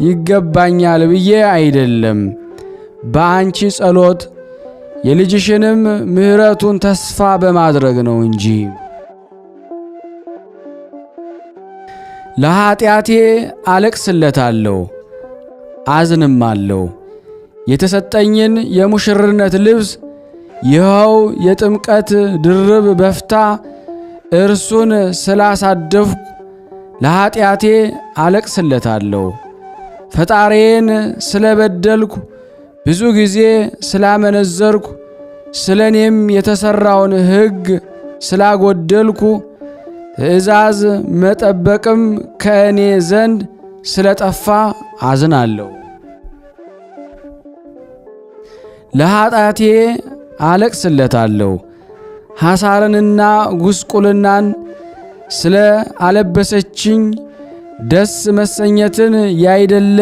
ይገባኛል ብዬ አይደለም፣ በአንቺ ጸሎት የልጅሽንም ምሕረቱን ተስፋ በማድረግ ነው እንጂ። ለኃጢአቴ አለቅስለታለሁ አዝንማለሁ። የተሰጠኝን የሙሽርነት ልብስ ይኸው የጥምቀት ድርብ በፍታ እርሱን ስላሳደፍኩ ለኃጢአቴ አለቅስለታለሁ። ፈጣሪዬን ስለበደልኩ ብዙ ጊዜ ስላመነዘርኩ ስለ እኔም የተሠራውን ሕግ ስላጎደልኩ ትእዛዝ መጠበቅም ከእኔ ዘንድ ስለጠፋ አዝናለሁ። ለኃጢአቴ አለቅስለታለሁ። ሐሳርንና ጉስቁልናን ስለ አለበሰችኝ ደስ መሰኘትን ያይደለ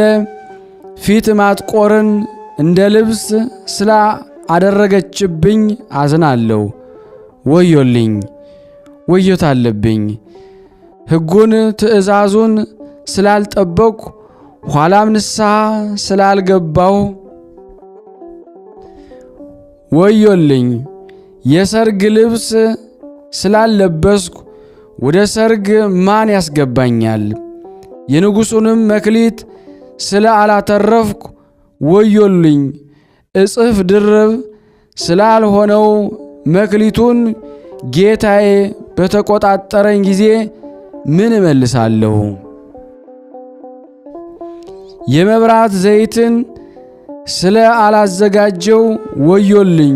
ፊት ማጥቆርን እንደ ልብስ ስላ አደረገችብኝ አዝናለሁ። ወዮልኝ ወዮት አለብኝ። ሕጉን ትእዛዙን ስላልጠበቅሁ ኋላም ንስሐ ስላልገባሁ ወዮልኝ። የሰርግ ልብስ ስላለበስኩ ወደ ሰርግ ማን ያስገባኛል? የንጉሡንም መክሊት ስለ አላተረፍኩ ወዮልኝ። እጽፍ ድርብ ስላልሆነው መክሊቱን ጌታዬ በተቆጣጠረኝ ጊዜ ምን እመልሳለሁ? የመብራት ዘይትን ስለ አላዘጋጀው ወዮልኝ።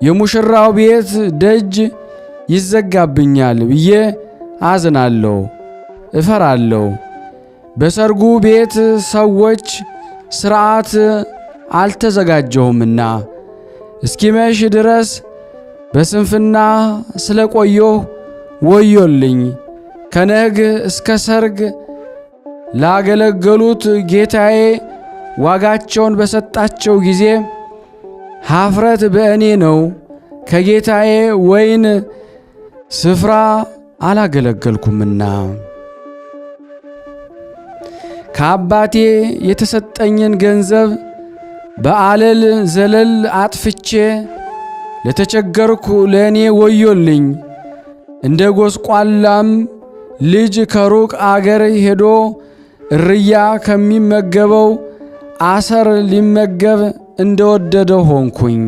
የሙሽራው ቤት ደጅ ይዘጋብኛል ብዬ አዝናለሁ፣ እፈራለሁ። በሰርጉ ቤት ሰዎች ሥርዓት አልተዘጋጀሁምና እስኪመሽ ድረስ በስንፍና ስለ ቆየሁ ወዮልኝ። ከነግ እስከ ሰርግ ላገለገሉት ጌታዬ ዋጋቸውን በሰጣቸው ጊዜ ኀፍረት በእኔ ነው። ከጌታዬ ወይን ስፍራ አላገለገልኩምና ከአባቴ የተሰጠኝን ገንዘብ በአለል ዘለል አጥፍቼ ለተቸገርኩ ለእኔ ወዮልኝ። እንደ ጎስቋላም ልጅ ከሩቅ አገር ሄዶ እርያ ከሚመገበው አሰር ሊመገብ እንደወደደ ሆንኩኝ።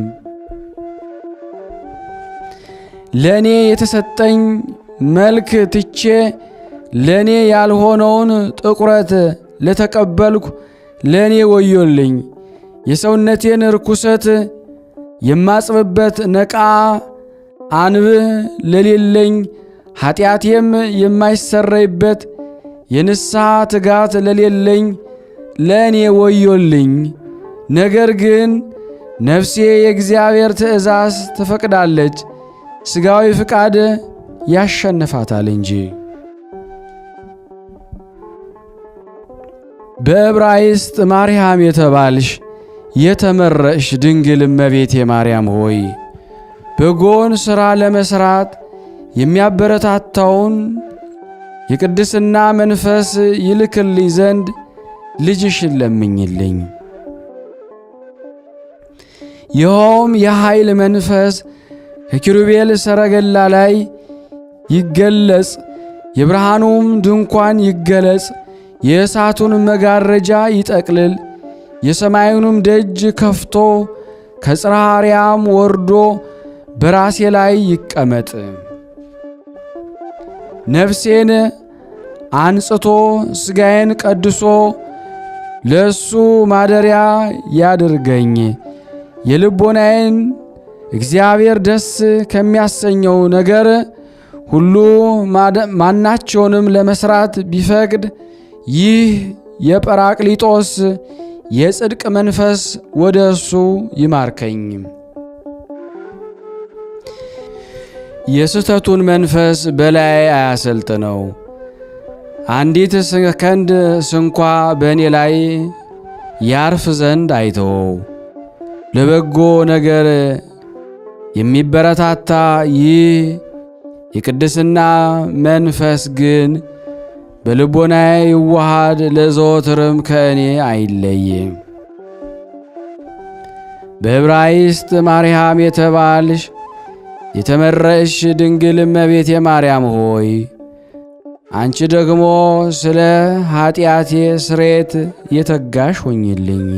ለእኔ የተሰጠኝ መልክ ትቼ ለእኔ ያልሆነውን ጥቁረት ለተቀበልኩ ለእኔ ወዮልኝ። የሰውነቴን ርኩሰት የማጽብበት ነቃ አንብህ ለሌለኝ ኃጢአቴም የማይሰረይበት የንስሐ ትጋት ለሌለኝ ለእኔ ወዮልኝ። ነገር ግን ነፍሴ የእግዚአብሔር ትእዛዝ ትፈቅዳለች፣ ሥጋዊ ፍቃድ ያሸንፋታል እንጂ። በዕብራይስጥ ማርያም የተባልሽ የተመረጥሽ ድንግል እመቤቴ ማርያም ሆይ በጎን ሥራ ለመሥራት የሚያበረታታውን የቅድስና መንፈስ ይልክልኝ ዘንድ ልጅሽን ለምኝልኝ። ይኸውም የኃይል መንፈስ ከኪሩቤል ሰረገላ ላይ ይገለጽ፣ የብርሃኑም ድንኳን ይገለጽ፣ የእሳቱን መጋረጃ ይጠቅልል፣ የሰማዩንም ደጅ ከፍቶ ከጽርሐ አርያም ወርዶ በራሴ ላይ ይቀመጥ። ነፍሴን አንጽቶ ሥጋዬን ቀድሶ ለእሱ ማደሪያ ያድርገኝ። የልቦናዬን እግዚአብሔር ደስ ከሚያሰኘው ነገር ሁሉ ማናቸውንም ለመሥራት ቢፈቅድ ይህ የጰራቅሊጦስ የጽድቅ መንፈስ ወደ እሱ ይማርከኝ። የስተቱን መንፈስ በላይ አያሰልጥነው። አንዲት ሰከንድ ስንኳ በእኔ ላይ ያርፍ ዘንድ አይተወው። ለበጎ ነገር የሚበረታታ ይህ የቅድስና መንፈስ ግን በልቦናዬ ይዋሃድ፣ ለዘወትርም ከእኔ አይለይም። በዕብራይስጥ ማርያም የተባልሽ የተመረጥሽ ድንግል እመቤቴ ማርያም ሆይ አንቺ ደግሞ ስለ ኃጢአቴ ስርየት የተጋሽ ሆኝልኝ።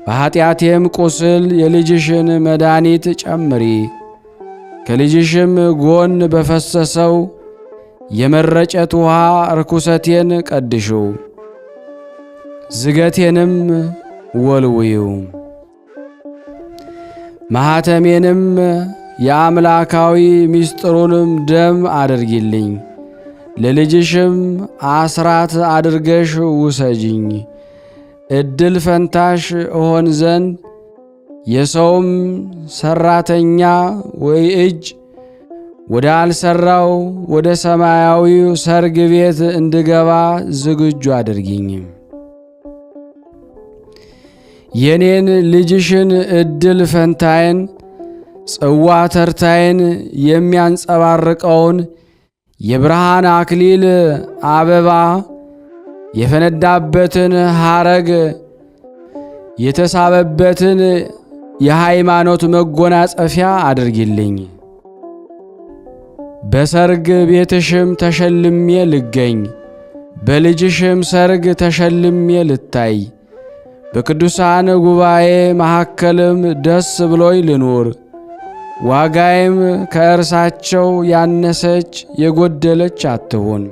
በኃጢአቴም ቁስል የልጅሽን መድኃኒት ጨምሪ። ከልጅሽም ጎን በፈሰሰው የመረጨት ውሃ ርኩሰቴን ቀድሽው፣ ዝገቴንም ወልውዩ። ማኅተሜንም የአምላካዊ ምስጢሩንም ደም አድርጊልኝ። ለልጅሽም አስራት አድርገሽ ውሰጂኝ። ዕድል ፈንታሽ እሆን ዘንድ የሰውም ሠራተኛ ወይ እጅ ወደ አልሠራው ወደ ሰማያዊው ሰርግ ቤት እንድገባ ዝግጁ አድርጊኝ። የኔን ልጅሽን ዕድል ፈንታዬን ጽዋ ተርታዬን የሚያንጸባርቀውን የብርሃን አክሊል አበባ የፈነዳበትን ሐረግ የተሳበበትን የሃይማኖት መጎናጸፊያ አድርጊልኝ። በሰርግ ቤትሽም ተሸልሜ ልገኝ፣ በልጅሽም ሰርግ ተሸልሜ ልታይ። በቅዱሳን ጉባኤ መካከልም ደስ ብሎይ ልኑር። ዋጋዬም ከእርሳቸው ያነሰች የጎደለች አትሁን።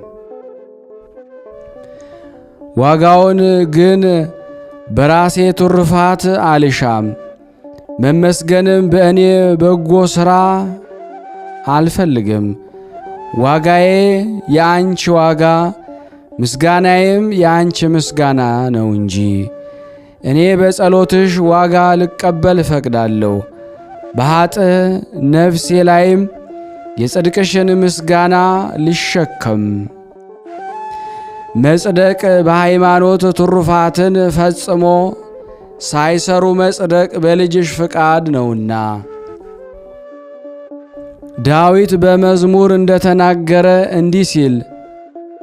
ዋጋውን ግን በራሴ ትሩፋት አልሻም፣ መመስገንም በእኔ በጎ ሥራ አልፈልግም። ዋጋዬ የአንቺ ዋጋ፣ ምስጋናዬም የአንቺ ምስጋና ነው እንጂ። እኔ በጸሎትሽ ዋጋ ልቀበል እፈቅዳለሁ። በኃጥእ ነፍሴ ላይም የጽድቅሽን ምስጋና ልሸከም። መጽደቅ በሃይማኖት ትሩፋትን ፈጽሞ ሳይሰሩ መጽደቅ በልጅሽ ፍቃድ ነውና። ዳዊት በመዝሙር እንደተናገረ እንዲህ ሲል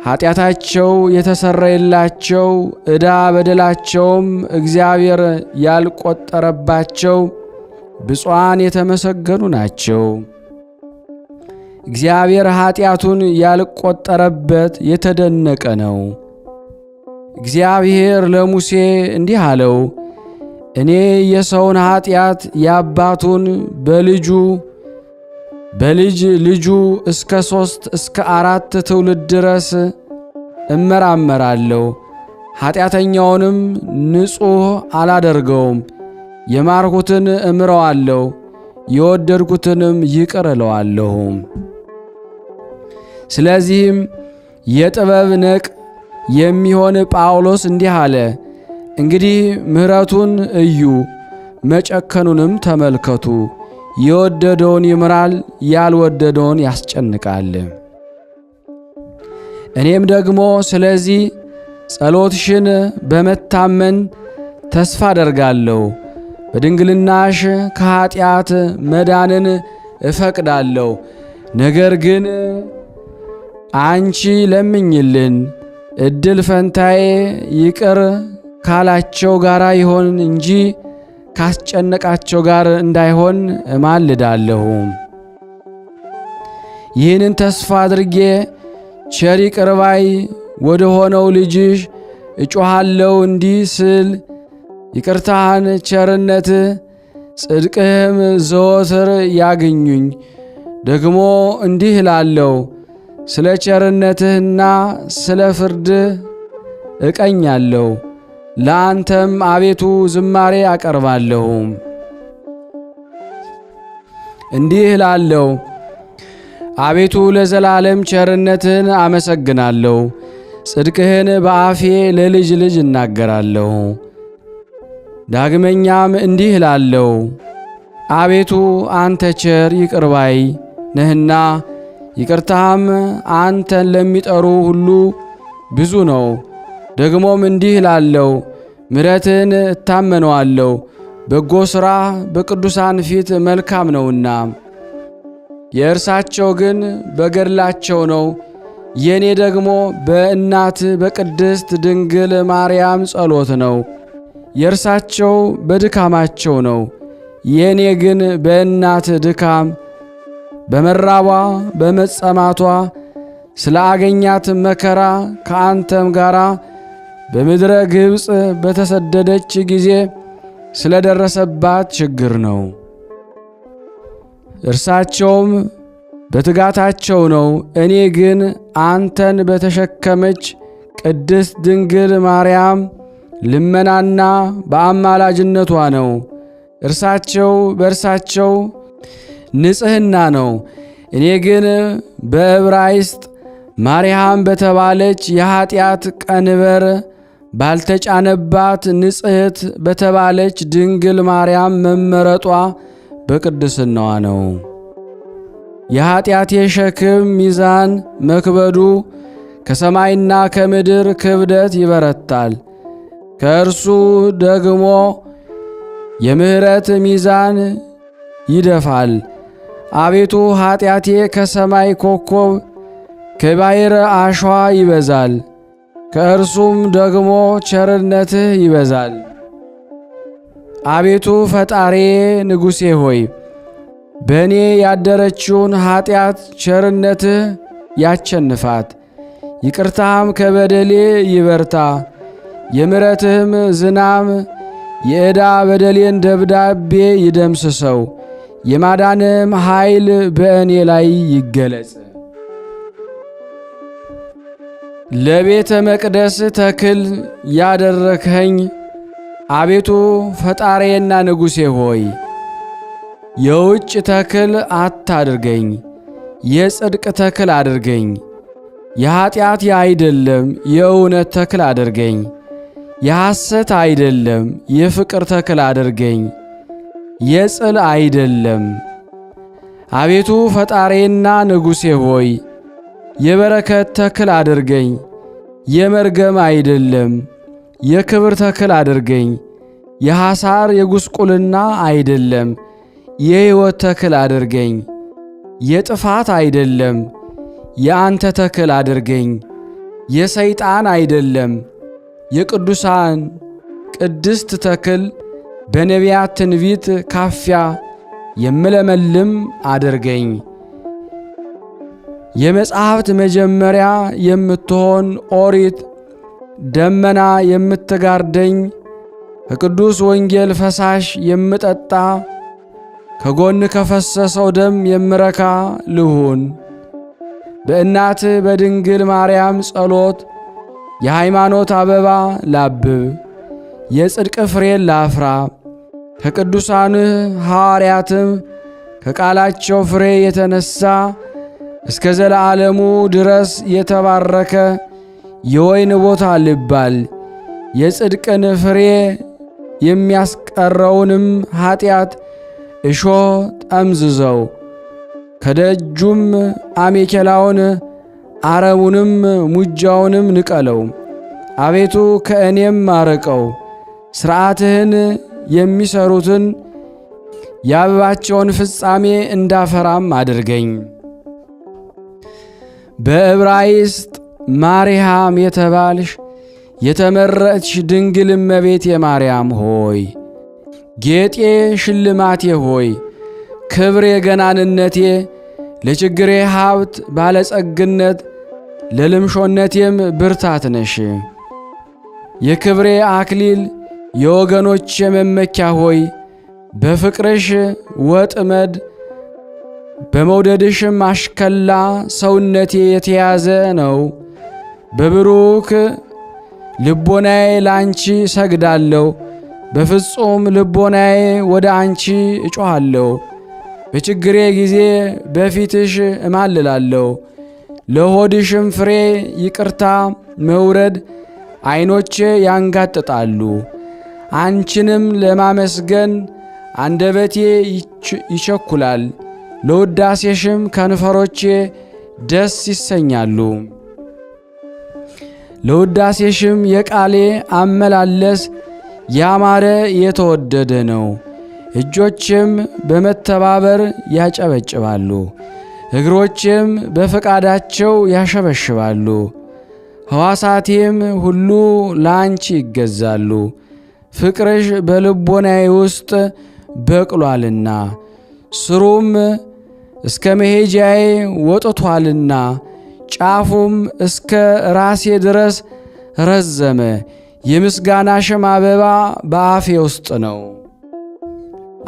ኃጢአታቸው የተሰረየላቸው ዕዳ በደላቸውም እግዚአብሔር ያልቆጠረባቸው ብፁዓን የተመሰገኑ ናቸው። እግዚአብሔር ኃጢአቱን ያልቆጠረበት የተደነቀ ነው። እግዚአብሔር ለሙሴ እንዲህ አለው፣ እኔ የሰውን ኃጢአት የአባቱን በልጅ ልጁ እስከ 3 እስከ 4 ትውልድ ድረስ እመራመራለሁ። ኃጢአተኛውንም ንጹሕ አላደርገውም። የማርኩትን እምረዋለሁ፣ የወደድኩትንም ይቅር እለዋለሁ። ስለዚህም የጥበብ ነቅ የሚሆን ጳውሎስ እንዲህ አለ፣ እንግዲህ ምሕረቱን እዩ፣ መጨከኑንም ተመልከቱ። የወደደውን ይምራል፣ ያልወደደውን ያስጨንቃል። እኔም ደግሞ ስለዚህ ጸሎትሽን በመታመን ተስፋ አደርጋለሁ። በድንግልናሽ ከኃጢአት መዳንን እፈቅዳለሁ። ነገር ግን አንቺ ለምኝልን፣ ዕድል ፈንታዬ ይቅር ካላቸው ጋር ይሆን እንጂ ካስጨነቃቸው ጋር እንዳይሆን እማልዳለሁ። ይህንን ተስፋ አድርጌ ቸር ይቅር ባይ ወደ ሆነው ልጅሽ እጮኻለሁ እንዲህ ስል፣ ይቅርታህን ቸርነትህ ጽድቅህም ዘወትር ያግኙኝ። ደግሞ እንዲህ እላለሁ፣ ስለ ቸርነትህና ስለ ፍርድህ እቀኛለሁ። ለአንተም አቤቱ ዝማሬ አቀርባለሁ። እንዲህ እላለሁ፣ አቤቱ ለዘላለም ቸርነትህን አመሰግናለሁ። ጽድቅህን በአፌ ለልጅ ልጅ እናገራለሁ። ዳግመኛም እንዲህ እላለሁ፣ አቤቱ አንተ ቸር ይቅር ባይ ነህና ይቅርታህም አንተን ለሚጠሩ ሁሉ ብዙ ነው። ደግሞም እንዲህ እላለሁ፣ ምሕረትህን እታመነዋለሁ። በጎ ሥራ በቅዱሳን ፊት መልካም ነውና። የእርሳቸው ግን በገድላቸው ነው፣ የኔ ደግሞ በእናት በቅድስት ድንግል ማርያም ጸሎት ነው። የእርሳቸው በድካማቸው ነው፣ የኔ ግን በእናት ድካም በመራቧ በመጸማቷ ስለ አገኛት መከራ ከአንተም ጋር በምድረ ግብፅ በተሰደደች ጊዜ ስለ ደረሰባት ችግር ነው። እርሳቸውም በትጋታቸው ነው፣ እኔ ግን አንተን በተሸከመች ቅድስት ድንግል ማርያም ልመናና በአማላጅነቷ ነው። እርሳቸው በእርሳቸው ንጽሕና ነው፣ እኔ ግን በዕብራይስጥ ማርያም በተባለች የኀጢአት ቀንበር ባልተጫነባት ንጽሕት በተባለች ድንግል ማርያም መመረጧ በቅድስናዋ ነው። የኀጢአቴ ሸክም ሚዛን መክበዱ ከሰማይና ከምድር ክብደት ይበረታል። ከእርሱ ደግሞ የምሕረት ሚዛን ይደፋል። አቤቱ ኀጢአቴ ከሰማይ ኮከብ ከባሕር አሸዋ ይበዛል፣ ከእርሱም ደግሞ ቸርነትህ ይበዛል። አቤቱ ፈጣሬ ንጉሴ ሆይ በእኔ ያደረችውን ኀጢአት ቸርነትህ ያቸንፋት፣ ይቅርታህም ከበደሌ ይበርታ። የምሕረትህም ዝናም የዕዳ በደሌን ደብዳቤ ይደምስሰው፣ የማዳንም ኃይል በእኔ ላይ ይገለጽ። ለቤተ መቅደስ ተክል ያደረግኸኝ አቤቱ ፈጣሪዬና ንጉሴ ሆይ የውጭ ተክል አታድርገኝ፣ የጽድቅ ተክል አድርገኝ። የኀጢአት አይደለም የእውነት ተክል አድርገኝ፣ የሐሰት አይደለም የፍቅር ተክል አድርገኝ፣ የጽል አይደለም። አቤቱ ፈጣሪዬና ንጉሴ ሆይ የበረከት ተክል አድርገኝ፣ የመርገም አይደለም የክብር ተክል አድርገኝ። የሐሳር የጉስቁልና አይደለም የሕይወት ተክል አድርገኝ፣ የጥፋት አይደለም የአንተ ተክል አድርገኝ። የሰይጣን አይደለም የቅዱሳን ቅድስት ተክል በነቢያት ትንቢት ካፊያ የምለመልም አድርገኝ። የመጽሐፍት መጀመሪያ የምትሆን ኦሪት ደመና የምትጋርደኝ ከቅዱስ ወንጌል ፈሳሽ የምጠጣ ከጎን ከፈሰሰው ደም የምረካ ልሁን። በእናት በድንግል ማርያም ጸሎት የሃይማኖት አበባ ላብብ፣ የጽድቅ ፍሬን ላፍራ። ከቅዱሳንህ ሐዋርያትም ከቃላቸው ፍሬ የተነሣ እስከ ዘለዓለሙ ድረስ የተባረከ የወይን ቦታ ልባል። የጽድቅን ፍሬ የሚያስቀረውንም ኀጢአት እሾህ ጠምዝዘው፣ ከደጁም አሜኬላውን አረሙንም ሙጃውንም ንቀለው። አቤቱ ከእኔም አርቀው፣ ሥርዓትህን የሚሰሩትን የአበባቸውን ፍጻሜ እንዳፈራም አድርገኝ። በዕብራይስጥ ማርያም የተባልሽ የተመረጥሽ ድንግል እመቤቴ ማርያም ሆይ ጌጤ ሽልማቴ ሆይ ክብሬ ገናንነቴ ለችግሬ ሀብት ባለጸግነት ለልምሾነቴም ብርታት ነሽ። የክብሬ አክሊል የወገኖች የመመኪያ ሆይ በፍቅርሽ ወጥመድ በመውደድሽም አሽከላ ሰውነቴ የተያዘ ነው። በብሩክ ልቦናዬ ላንቺ ሰግዳለሁ፣ በፍጹም ልቦናዬ ወደ አንቺ እጮኻለሁ። በችግሬ ጊዜ በፊትሽ እማልላለሁ። ለሆድሽም ፍሬ ይቅርታ መውረድ ዐይኖቼ ያንጋጥጣሉ። አንቺንም ለማመስገን አንደበቴ ይቸኩላል። ለውዳሴሽም ከንፈሮቼ ደስ ይሰኛሉ። ለውዳሴሽም የቃሌ አመላለስ ያማረ የተወደደ ነው። እጆችም በመተባበር ያጨበጭባሉ፣ እግሮችም በፈቃዳቸው ያሸበሽባሉ። ሕዋሳቴም ሁሉ ለአንቺ ይገዛሉ። ፍቅርሽ በልቦናዬ ውስጥ በቅሏልና ስሩም እስከ መሄጃዬ ወጥቷልና ጫፉም እስከ ራሴ ድረስ ረዘመ። የምስጋናሽም አበባ በአፌ ውስጥ ነው።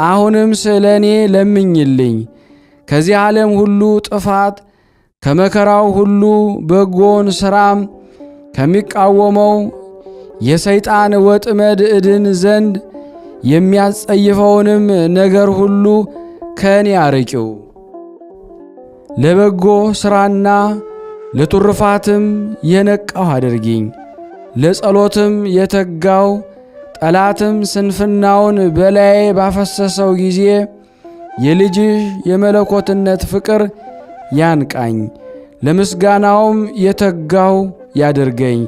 አሁንም ስለ እኔ ለምኝልኝ። ከዚህ ዓለም ሁሉ ጥፋት ከመከራው ሁሉ በጎን ሥራም ከሚቃወመው የሰይጣን ወጥመድ እድን ዘንድ የሚያስጸይፈውንም ነገር ሁሉ ከእኔ አርቂው። ለበጎ ሥራና ለቱርፋትም የነቃሁ አድርጊኝ። ለጸሎትም የተጋው ጠላትም ስንፍናውን በላዬ ባፈሰሰው ጊዜ የልጅሽ የመለኮትነት ፍቅር ያንቃኝ። ለምስጋናውም የተጋው ያድርገኝ።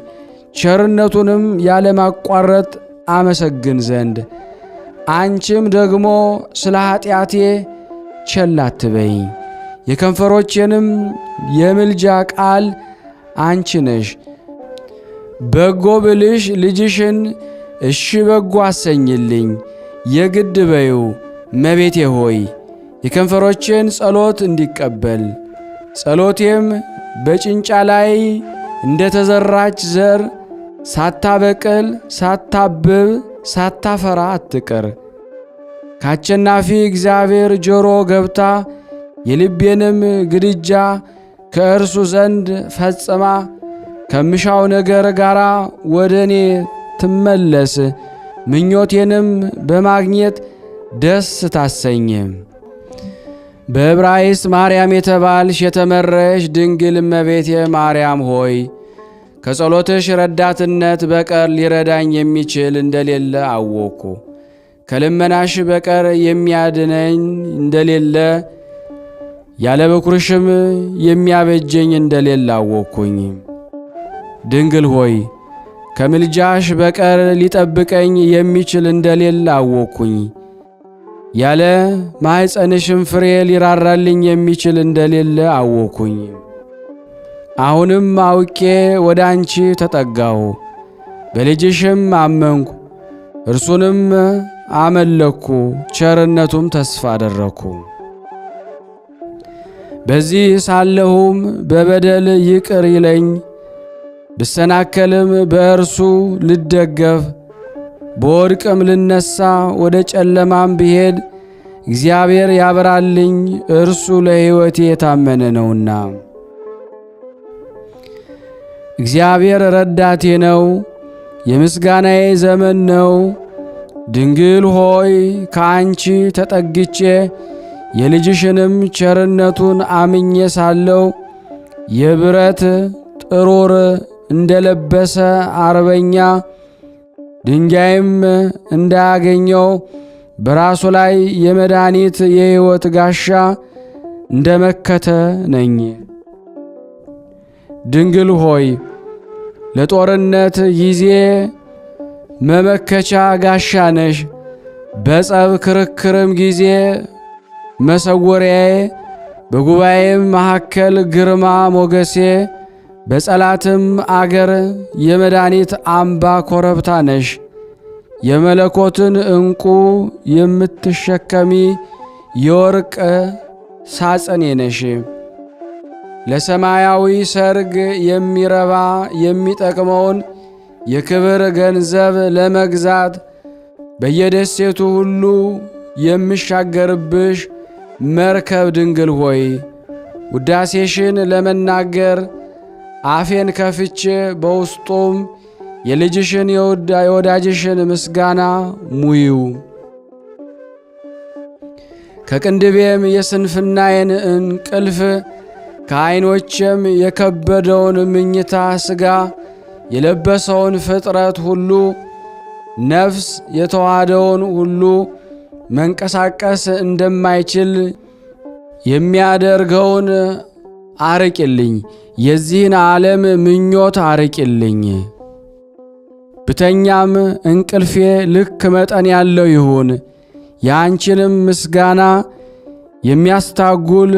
ቸርነቱንም ያለማቋረጥ አመሰግን ዘንድ አንቺም ደግሞ ስለ ኃጢአቴ ቸል አትበይ። የከንፈሮቼንም የምልጃ ቃል አንቺ ነሽ። በጎ ብልሽ ልጅሽን እሺ በጎ አሰኝልኝ። የግድ በይው እመቤቴ ሆይ የከንፈሮቼን ጸሎት እንዲቀበል። ጸሎቴም በጭንጫ ላይ እንደ ተዘራች ዘር ሳታበቅል ሳታብብ ሳታፈራ አትቅር። ካቸናፊ እግዚአብሔር ጆሮ ገብታ የልቤንም ግድጃ ከእርሱ ዘንድ ፈጽማ ከምሻው ነገር ጋር ወደ እኔ ትመለስ። ምኞቴንም በማግኘት ደስ ታሰኝ። በዕብራይስጥ ማርያም የተባልሽ የተመረሽ ድንግል እመቤቴ ማርያም ሆይ ከጸሎትሽ ረዳትነት በቀር ሊረዳኝ የሚችል እንደሌለ አወቅኩ። ከልመናሽ በቀር የሚያድነኝ እንደሌለ ያለ በኩርሽም የሚያበጀኝ እንደሌለ አወቅኩኝ። ድንግል ሆይ ከምልጃሽ በቀር ሊጠብቀኝ የሚችል እንደሌለ አወቅኩኝ። ያለ ማኅፀንሽም ፍሬ ሊራራልኝ የሚችል እንደሌለ አወቅኩኝ። አሁንም አውቄ ወደ አንቺ ተጠጋሁ፣ በልጅሽም አመንኩ፣ እርሱንም አመለኩ፣ ቸርነቱም ተስፋ አደረግኩ። በዚህ ሳለሁም በበደል ይቅር ይለኝ፣ ብሰናከልም በእርሱ ልደገፍ፣ በወድቅም ልነሳ ወደ ጨለማም ብሄድ እግዚአብሔር ያበራልኝ፣ እርሱ ለሕይወቴ የታመነ ነውና። እግዚአብሔር ረዳቴ ነው፣ የምስጋናዬ ዘመን ነው። ድንግል ሆይ ከአንቺ ተጠግቼ የልጅሽንም ቸርነቱን አምኜ ሳለው የብረት ጥሩር እንደለበሰ አርበኛ ድንጋይም እንዳያገኘው በራሱ ላይ የመድኃኒት የሕይወት ጋሻ እንደመከተ ነኝ። ድንግል ሆይ ለጦርነት ጊዜ መመከቻ ጋሻ ነሽ። በጸብ ክርክርም ጊዜ መሰወሪያዬ፣ በጉባኤም መካከል ግርማ ሞገሴ፣ በጸላትም አገር የመድኃኒት አምባ ኮረብታ ነሽ። የመለኮትን ዕንቁ የምትሸከሚ የወርቅ ሳጥኔ ነሽ። ለሰማያዊ ሰርግ የሚረባ የሚጠቅመውን የክብር ገንዘብ ለመግዛት በየደሴቱ ሁሉ የምሻገርብሽ መርከብ ድንግል ሆይ ውዳሴሽን ለመናገር አፌን ከፍቼ በውስጡም የልጅሽን የወዳጅሽን ምስጋና ሙይው። ከቅንድቤም የስንፍናዬን እንቅልፍ ከዐይኖቼም የከበደውን ምኝታ ሥጋ የለበሰውን ፍጥረት ሁሉ ነፍስ የተዋሃደውን ሁሉ መንቀሳቀስ እንደማይችል የሚያደርገውን አርቅልኝ፣ የዚህን ዓለም ምኞት አርቅልኝ። ብተኛም እንቅልፌ ልክ መጠን ያለው ይሁን፣ የአንቺንም ምስጋና የሚያስታጉል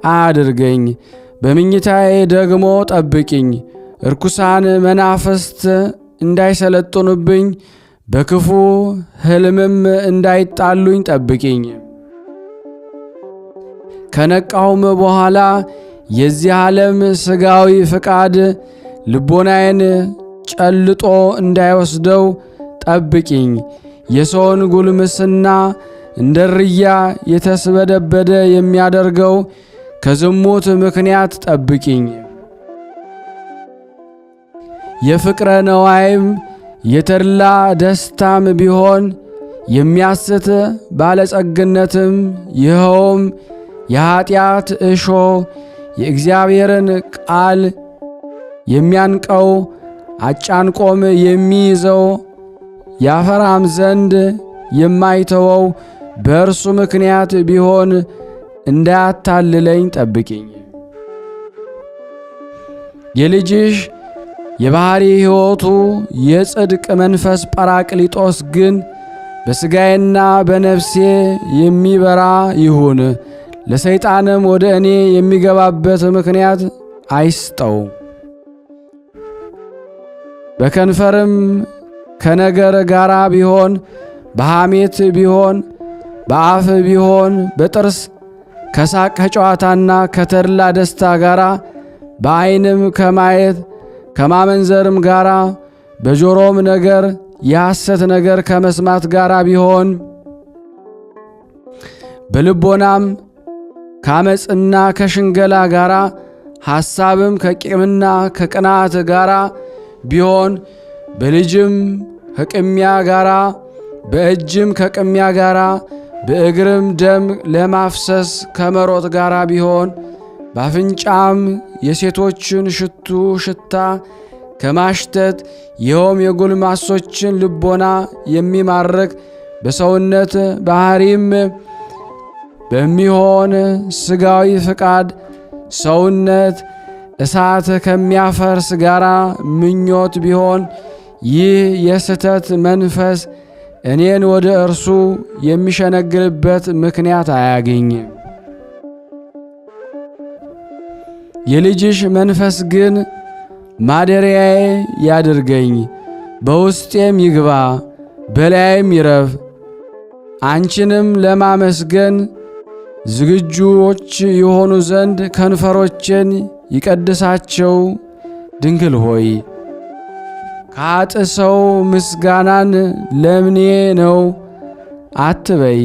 አያድርገኝ። በምኝታዬ ደግሞ ጠብቂኝ፣ እርኩሳን መናፍስት እንዳይሰለጥኑብኝ፣ በክፉ ሕልምም እንዳይጣሉኝ ጠብቂኝ። ከነቃሁም በኋላ የዚህ ዓለም ሥጋዊ ፍቃድ ልቦናዬን ጨልጦ እንዳይወስደው ጠብቂኝ። የሰውን ጉልምስና እንደ ርያ የተስበደበደ የሚያደርገው ከዝሙት ምክንያት ጠብቂኝ። የፍቅረ ነዋይም የተድላ ደስታም ቢሆን የሚያስት ባለጸግነትም ይኸውም የኀጢአት እሾ የእግዚአብሔርን ቃል የሚያንቀው አጫንቆም የሚይዘው ያፈራም ዘንድ የማይተወው በእርሱ ምክንያት ቢሆን እንዳያታልለኝ ጠብቂኝ። የልጅሽ የባሕሪ ሕይወቱ የጽድቅ መንፈስ ጰራቅሊጦስ ግን በሥጋዬና በነፍሴ የሚበራ ይሁን። ለሰይጣንም ወደ እኔ የሚገባበት ምክንያት አይስጠው። በከንፈርም ከነገር ጋራ ቢሆን፣ በሐሜት ቢሆን፣ በአፍ ቢሆን፣ በጥርስ ከሳቅ ከጨዋታና ከተድላ ደስታ ጋራ፣ በዐይንም ከማየት ከማመንዘርም ጋራ፣ በጆሮም ነገር የሐሰት ነገር ከመስማት ጋራ ቢሆን፣ በልቦናም ካመፅና ከሽንገላ ጋራ፣ ሐሳብም ከቂምና ከቅናት ጋራ ቢሆን፣ በልጅም ከቅሚያ ጋራ፣ በእጅም ከቅሚያ ጋራ፣ በእግርም ደም ለማፍሰስ ከመሮጥ ጋራ ቢሆን፣ በአፍንጫም የሴቶችን ሽቱ ሽታ ከማሽተት ይኸውም የጎልማሶችን ልቦና የሚማርክ በሰውነት ባሕሪም በሚሆን ሥጋዊ ፍቃድ ሰውነት እሳት ከሚያፈርስ ጋራ ምኞት ቢሆን፣ ይህ የስተት መንፈስ እኔን ወደ እርሱ የሚሸነግልበት ምክንያት አያገኝም። የልጅሽ መንፈስ ግን ማደሪያዬ ያድርገኝ፣ በውስጤም ይግባ፣ በላይም ይረፍ። አንቺንም ለማመስገን ዝግጁዎች የሆኑ ዘንድ ከንፈሮችን ይቀድሳቸው። ድንግል ሆይ ከኃጥእ ሰው ምስጋናን ለምኔ ነው አትበይ፣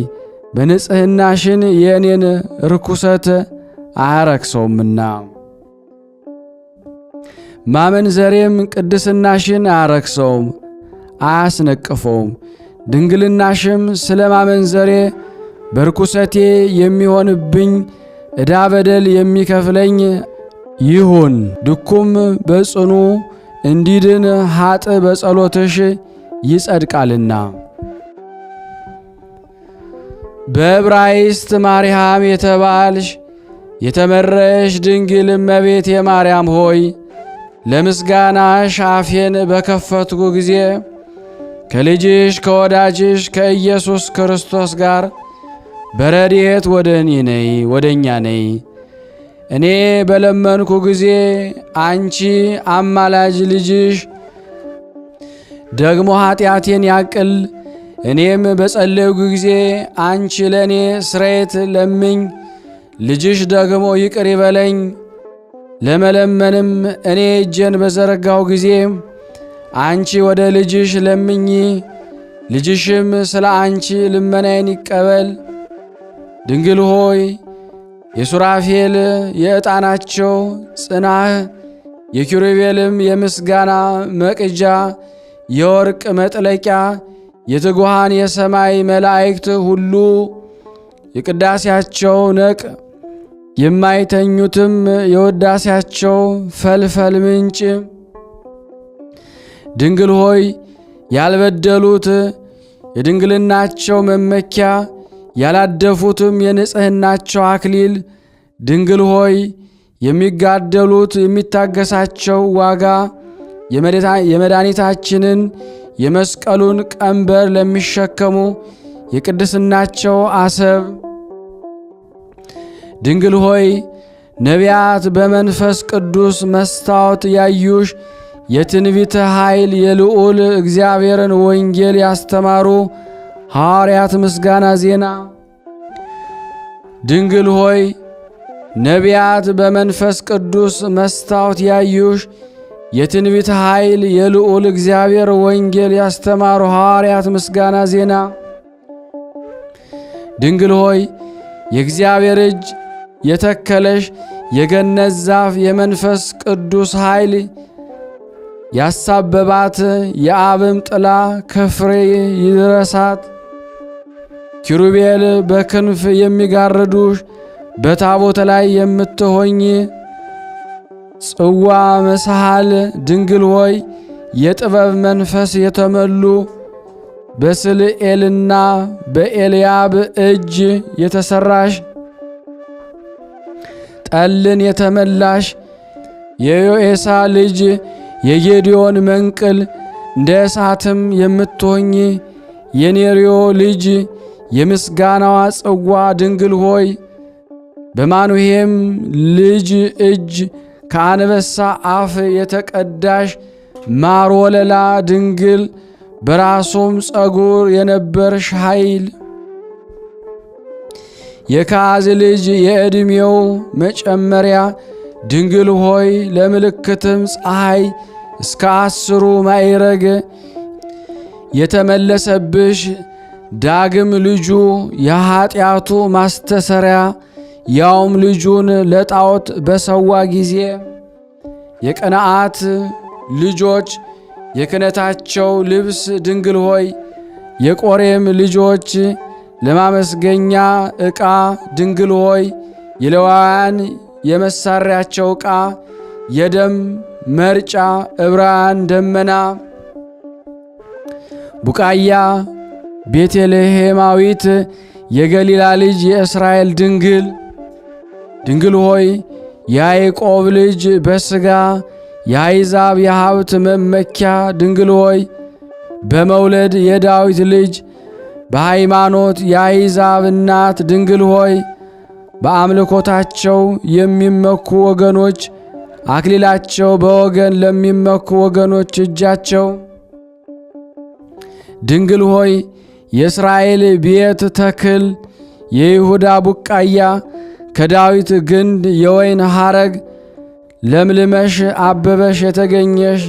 በንጽሕናሽን የእኔን ርኩሰት አያረክሰውምና። ማመንዘሬም ቅድስናሽን አያረክሰውም አያስነቅፈውም። ድንግልናሽም ስለ ማመንዘሬ በርኩሰቴ የሚሆንብኝ ዕዳ በደል የሚከፍለኝ ይሁን። ድኩም በጽኑ እንዲድን ኃጥእ በጸሎትሽ ይጸድቃልና። በዕብራይስጥ ማርያም የተባልሽ የተመረሽ ድንግል እመቤቴ ማርያም ሆይ ለምስጋናሽ አፌን በከፈትኩ ጊዜ ከልጅሽ ከወዳጅሽ ከኢየሱስ ክርስቶስ ጋር በረድኤት ወደ እኛ ነይ። እኔ በለመንኩ ጊዜ አንቺ አማላጅ ልጅሽ ደግሞ ኃጢአቴን ያቅል። እኔም በጸለይኩ ጊዜ አንቺ ለእኔ ስርየት ለምኝ፣ ልጅሽ ደግሞ ይቅር ይበለኝ። ለመለመንም እኔ እጄን በዘረጋው ጊዜ አንቺ ወደ ልጅሽ ለምኝ፣ ልጅሽም ስለ አንቺ ልመናዬን ይቀበል። ድንግል ሆይ የሱራፌል የዕጣናቸው ጽናህ የኪሩቤልም የምስጋና መቅጃ የወርቅ መጥለቂያ የትጉሃን የሰማይ መላእክት ሁሉ የቅዳሴያቸው ነቅ የማይተኙትም የውዳሴያቸው ፈልፈል ምንጭ ድንግል ሆይ ያልበደሉት የድንግልናቸው መመኪያ ያላደፉትም የንጽሕናቸው አክሊል ድንግል ሆይ የሚጋደሉት የሚታገሳቸው ዋጋ የመድኃኒታችንን የመስቀሉን ቀንበር ለሚሸከሙ የቅድስናቸው አሰብ ድንግል ሆይ ነቢያት በመንፈስ ቅዱስ መስታወት ያዩሽ የትንቢተ ኃይል የልዑል እግዚአብሔርን ወንጌል ያስተማሩ ሐዋርያት ምስጋና ዜና ድንግል ሆይ ነቢያት በመንፈስ ቅዱስ መስታወት ያዩሽ የትንቢተ ኃይል የልዑል እግዚአብሔር ወንጌል ያስተማሩ ሐዋርያት ምስጋና ዜና ድንግል ሆይ የእግዚአብሔር እጅ የተከለሽ የገነት ዛፍ የመንፈስ ቅዱስ ኃይል ያሳበባት የአብም ጥላ ከፍሬ ይድረሳት ኪሩቤል በክንፍ የሚጋርዱሽ በታቦት ላይ የምትሆኝ ጽዋ መሳሃል ድንግል ሆይ የጥበብ መንፈስ የተመሉ በስልኤልና በኤልያብ እጅ የተሰራሽ ጠልን የተመላሽ የዮኤሳ ልጅ የጌዲዮን መንቅል እንደ እሳትም የምትሆኝ የኔርዮ ልጅ የምስጋናዋ ጽዋ ድንግል ሆይ በማኑሄም ልጅ እጅ ከአንበሳ አፍ የተቀዳሽ ማር ወለላ ድንግል በራሱም ጸጉር የነበርሽ ኃይል የካዝ ልጅ የዕድሜው መጨመሪያ ድንግል ሆይ ለምልክትም ፀሐይ እስከ 10 ማዕረግ የተመለሰብሽ ዳግም ልጁ የኀጢአቱ ማስተሰሪያ ያውም ልጁን ለጣዖት በሰዋ ጊዜ የቀናዓት ልጆች የክህነታቸው ልብስ ድንግል ሆይ የቆሬም ልጆች ለማመስገኛ ዕቃ ድንግል ሆይ የሌዋውያን የመሳሪያቸው ዕቃ የደም መርጫ ዕብራውያን ደመና ቡቃያ ቤተልሔማዊት የገሊላ ልጅ የእስራኤል ድንግል ሆይ የያዕቆብ ልጅ በሥጋ የአሕዛብ የሀብት መመኪያ ድንግል ሆይ በመውለድ የዳዊት ልጅ በሃይማኖት የአሕዛብ እናት ድንግል ሆይ በአምልኮታቸው የሚመኩ ወገኖች አክሊላቸው በወገን ለሚመኩ ወገኖች እጃቸው ድንግል ሆይ የእስራኤል ቤት ተክል የይሁዳ ቡቃያ ከዳዊት ግንድ የወይን ሐረግ ለምልመሽ አበበሽ የተገኘሽ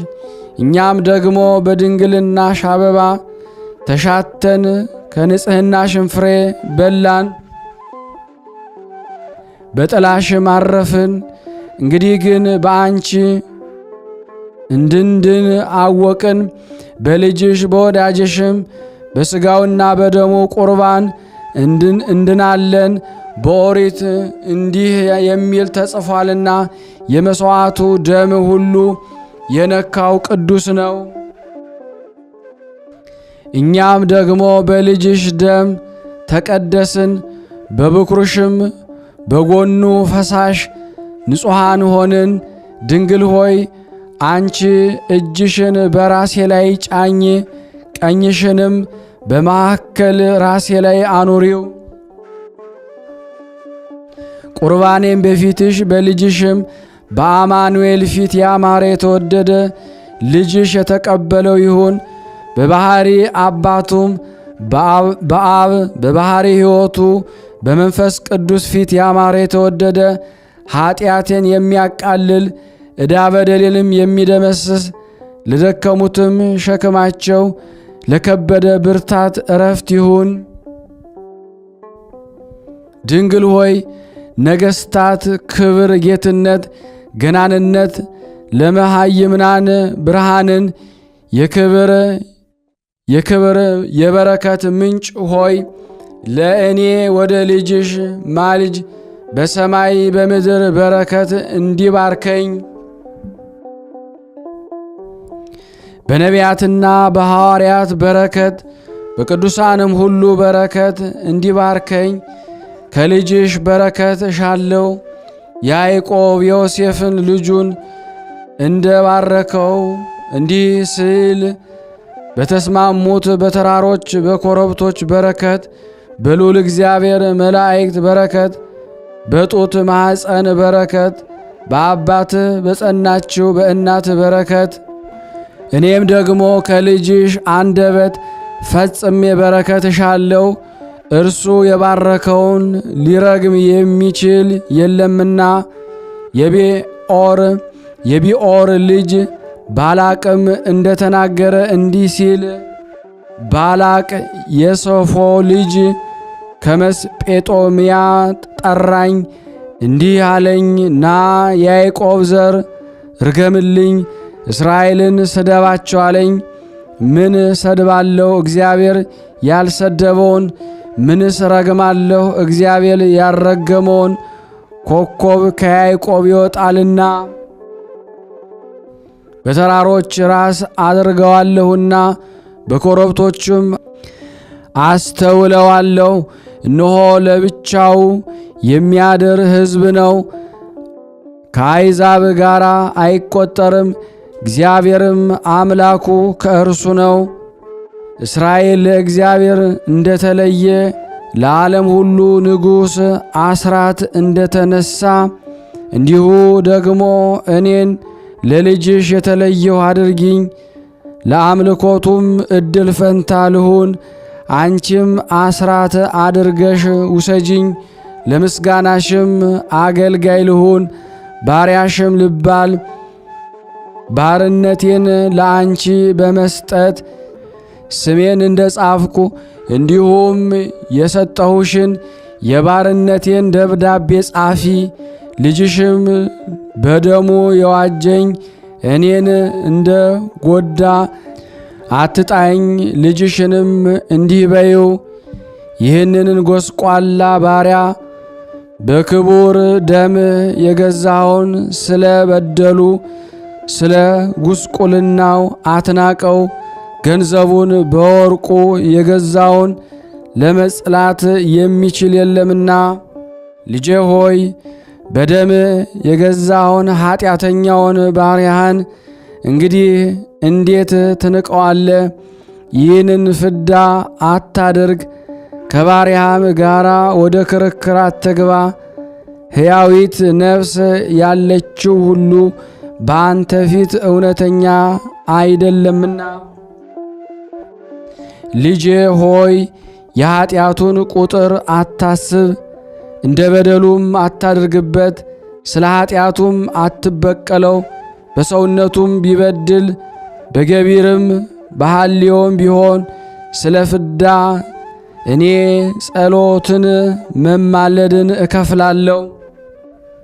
እኛም ደግሞ በድንግልናሽ አበባ ተሻተን ከንጽሕናሽም ፍሬ በላን በጥላሽም አረፍን። እንግዲህ ግን በአንቺ እንድንድን አወቅን። በልጅሽ በወዳጅሽም በሥጋውና በደሙ ቁርባን እንድናለን። በኦሪት እንዲህ የሚል ተጽፏልና የመሥዋዕቱ ደም ሁሉ የነካው ቅዱስ ነው። እኛም ደግሞ በልጅሽ ደም ተቀደስን። በብኩርሽም በጎኑ ፈሳሽ ንጹሐን ሆንን። ድንግል ሆይ አንቺ እጅሽን በራሴ ላይ ጫኝ፣ ቀኝሽንም በማዕከል ራሴ ላይ አኑሪው። ቁርባኔም በፊትሽ በልጅሽም በአማኑኤል ፊት ያማረ የተወደደ ልጅሽ የተቀበለው ይሁን። በባሕሪ አባቱም በአብ በባሕሪ ሕይወቱ በመንፈስ ቅዱስ ፊት ያማረ የተወደደ ኀጢአቴን የሚያቃልል ዕዳ በደሌንም የሚደመስስ ለደከሙትም ሸክማቸው ለከበደ ብርታት ዕረፍት ይሁን። ድንግል ሆይ ነገሥታት ክብር፣ ጌትነት፣ ገናንነት ለመሃይምናን ብርሃንን የክብር የበረከት ምንጭ ሆይ ለእኔ ወደ ልጅሽ ማልጅ። በሰማይ በምድር በረከት እንዲባርከኝ በነቢያትና በሐዋርያት በረከት በቅዱሳንም ሁሉ በረከት እንዲባርከኝ ከልጅሽ በረከት እሻለው። ያዕቆብ ዮሴፍን ልጁን እንደ ባረከው እንዲህ ሲል በተስማሙት በተራሮች በኮረብቶች በረከት፣ በልዑል እግዚአብሔር መላእክት በረከት፣ በጡት ማኅፀን በረከት፣ በአባት በጸናችው በእናት በረከት፣ እኔም ደግሞ ከልጅሽ አንደበት ፈጽሜ በረከት እሻለው። እርሱ የባረከውን ሊረግም የሚችል የለምና። የቢዖር ልጅ ባላቅም እንደተናገረ እንዲህ ሲል ባላቅ የሶፎ ልጅ ከመስጴጦምያ ጠራኝ፣ እንዲህ አለኝ፣ ና የያዕቆብ ዘር ርገምልኝ፣ እስራኤልን ስደባቸው አለኝ። ምን ሰድባለሁ? እግዚአብሔር ያልሰደበውን። ምንስ ረግማለሁ? እግዚአብሔር ያልረገመውን። ኮከብ ከያዕቆብ ይወጣልና በተራሮች ራስ አድርገዋለሁና በኮረብቶችም አስተውለዋለሁ። እነሆ ለብቻው የሚያድር ሕዝብ ነው፣ ከአሕዛብ ጋር አይቈጠርም። እግዚአብሔርም አምላኩ ከእርሱ ነው። እስራኤል ለእግዚአብሔር እንደተለየ ለዓለም ሁሉ ንጉሥ አስራት እንደተነሳ እንዲሁ ደግሞ እኔን ለልጅሽ የተለየሁ አድርጊኝ፣ ለአምልኮቱም ዕድል ፈንታ ልሁን። አንቺም አስራት አድርገሽ ውሰጂኝ፣ ለምስጋናሽም አገልጋይ ልሁን፣ ባሪያሽም ልባል። ባርነቴን ለአንቺ በመስጠት ስሜን እንደ ጻፍኩ እንዲሁም የሰጠሁሽን የባርነቴን ደብዳቤ ጻፊ። ልጅሽም በደሙ የዋጀኝ እኔን እንደ ጎዳ አትጣኝ። ልጅሽንም እንዲህ በይው፣ ይህንን ጎስቋላ ባሪያ በክቡር ደም የገዛውን ስለ በደሉ ስለ ጉስቁልናው አትናቀው። ገንዘቡን በወርቁ የገዛውን ለመጽላት የሚችል የለምና። ልጄ ሆይ በደም የገዛውን ኀጢአተኛውን ባሪያህን እንግዲህ እንዴት ትንቀዋለ? ይህንን ፍዳ አታድርግ። ከባሪያህም ጋር ወደ ክርክር አትግባ። ሕያዊት ነፍስ ያለችው ሁሉ በአንተ ፊት እውነተኛ አይደለምና። ልጄ ሆይ የኀጢአቱን ቁጥር አታስብ፣ እንደ በደሉም አታድርግበት። ስለ ኀጢአቱም አትበቀለው። በሰውነቱም ቢበድል በገቢርም በሐልዮም ቢሆን ስለ ፍዳ እኔ ጸሎትን መማለድን እከፍላለሁ።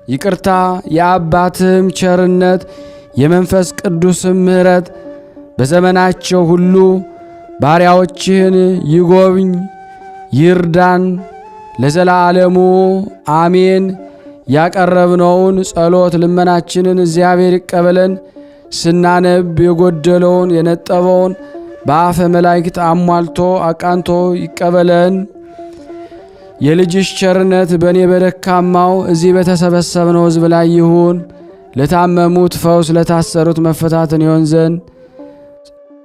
ይቅርታ የአባትህም ቸርነት የመንፈስ ቅዱስም ምሕረት በዘመናቸው ሁሉ ባሪያዎችህን ይጎብኝ ይርዳን፣ ለዘላለሙ አሜን። ያቀረብነውን ጸሎት ልመናችንን እግዚአብሔር ይቀበለን። ስናነብ የጎደለውን የነጠበውን በአፈ መላእክት አሟልቶ አቃንቶ ይቀበለን። የልጅሽ ቸርነት በእኔ በደካማው እዚህ በተሰበሰብነው ሕዝብ ላይ ይሁን። ለታመሙት ፈውስ፣ ለታሰሩት መፈታትን ይሆን ዘንድ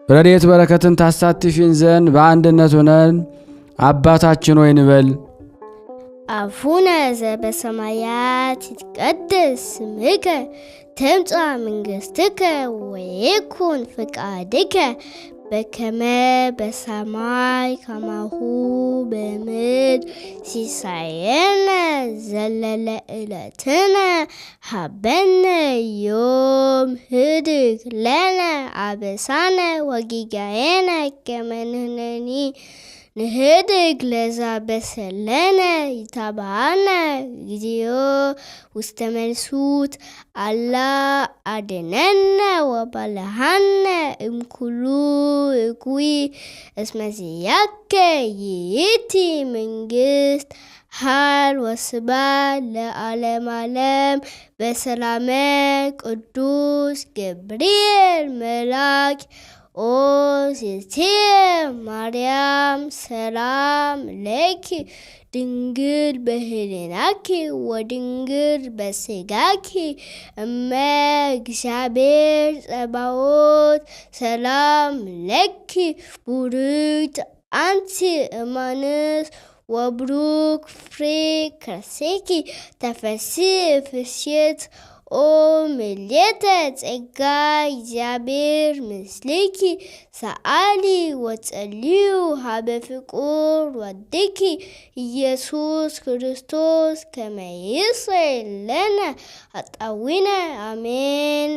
ረድኤት በረከትን ታሳትፊን ዘንድ በአንድነት ሆነን አባታችን ሆይ እንበል። አቡነ ዘበሰማያት ይትቀደስ ስምከ ትምጻእ መንግሥትከ ወይኩን ፈቃድከ በከመ በሰማይ ከማሁ በምድር ሲሳየነ ዘለለ ዕለትነ ሀበነ ዮም ህድግ ለነ አበሳነ ወጌጋየነ ከመ ንሕነኒ ንህድግ ለዛ በሰለነ ይታባአነ እግዚኦ ውስተ መንሱት አላ አድኅነነ ወባልሐነ እምኩሉ እኩይ እስመ ዚአከ ይእቲ መንግሥት ኃይል ወስብሐት ለዓለመ ዓለም። በሰላመ ቅዱስ ገብርኤል መልአክ ኦ ሴቴ ማርያም ሰላም ለኪ ድንግል በህሊናኪ ወድንግል በስጋኪ እመ እግዚአብሔር ጸባኦት ሰላም ለኪ ቡርክት አንቲ እማንስ ወብሩክ ፍሬ ከርሥኪ ተፈሥሒ ፍስሕት ኦ ምልዕተ ጸጋ እግዚአብሔር ምስሌኪ ሰአሊ ወጸልዩ ሀበ ፍቁር ወድኪ ኢየሱስ ክርስቶስ ከመ ይስረይ ለነ ኃጣውኢነ አሜን።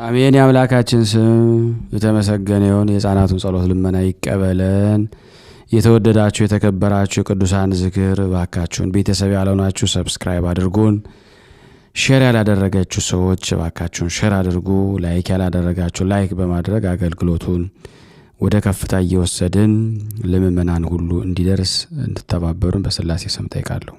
አሜን። የአምላካችን ስም የተመሰገነ ይሁን። የሕፃናቱን ጸሎት ልመና ይቀበለን። የተወደዳችሁ የተከበራችሁ የቅዱሳን ዝክር ባካችሁን ቤተሰብ ያልሆናችሁ ሰብስክራይብ አድርጉን። ሼር ያላደረጋችሁ ሰዎች ባካችሁን ሼር አድርጉ። ላይክ ያላደረጋችሁ ላይክ በማድረግ አገልግሎቱን ወደ ከፍታ እየወሰድን ለምእመናን ሁሉ እንዲደርስ እንድተባበሩን በሥላሴ ስም ጠይቃለሁ።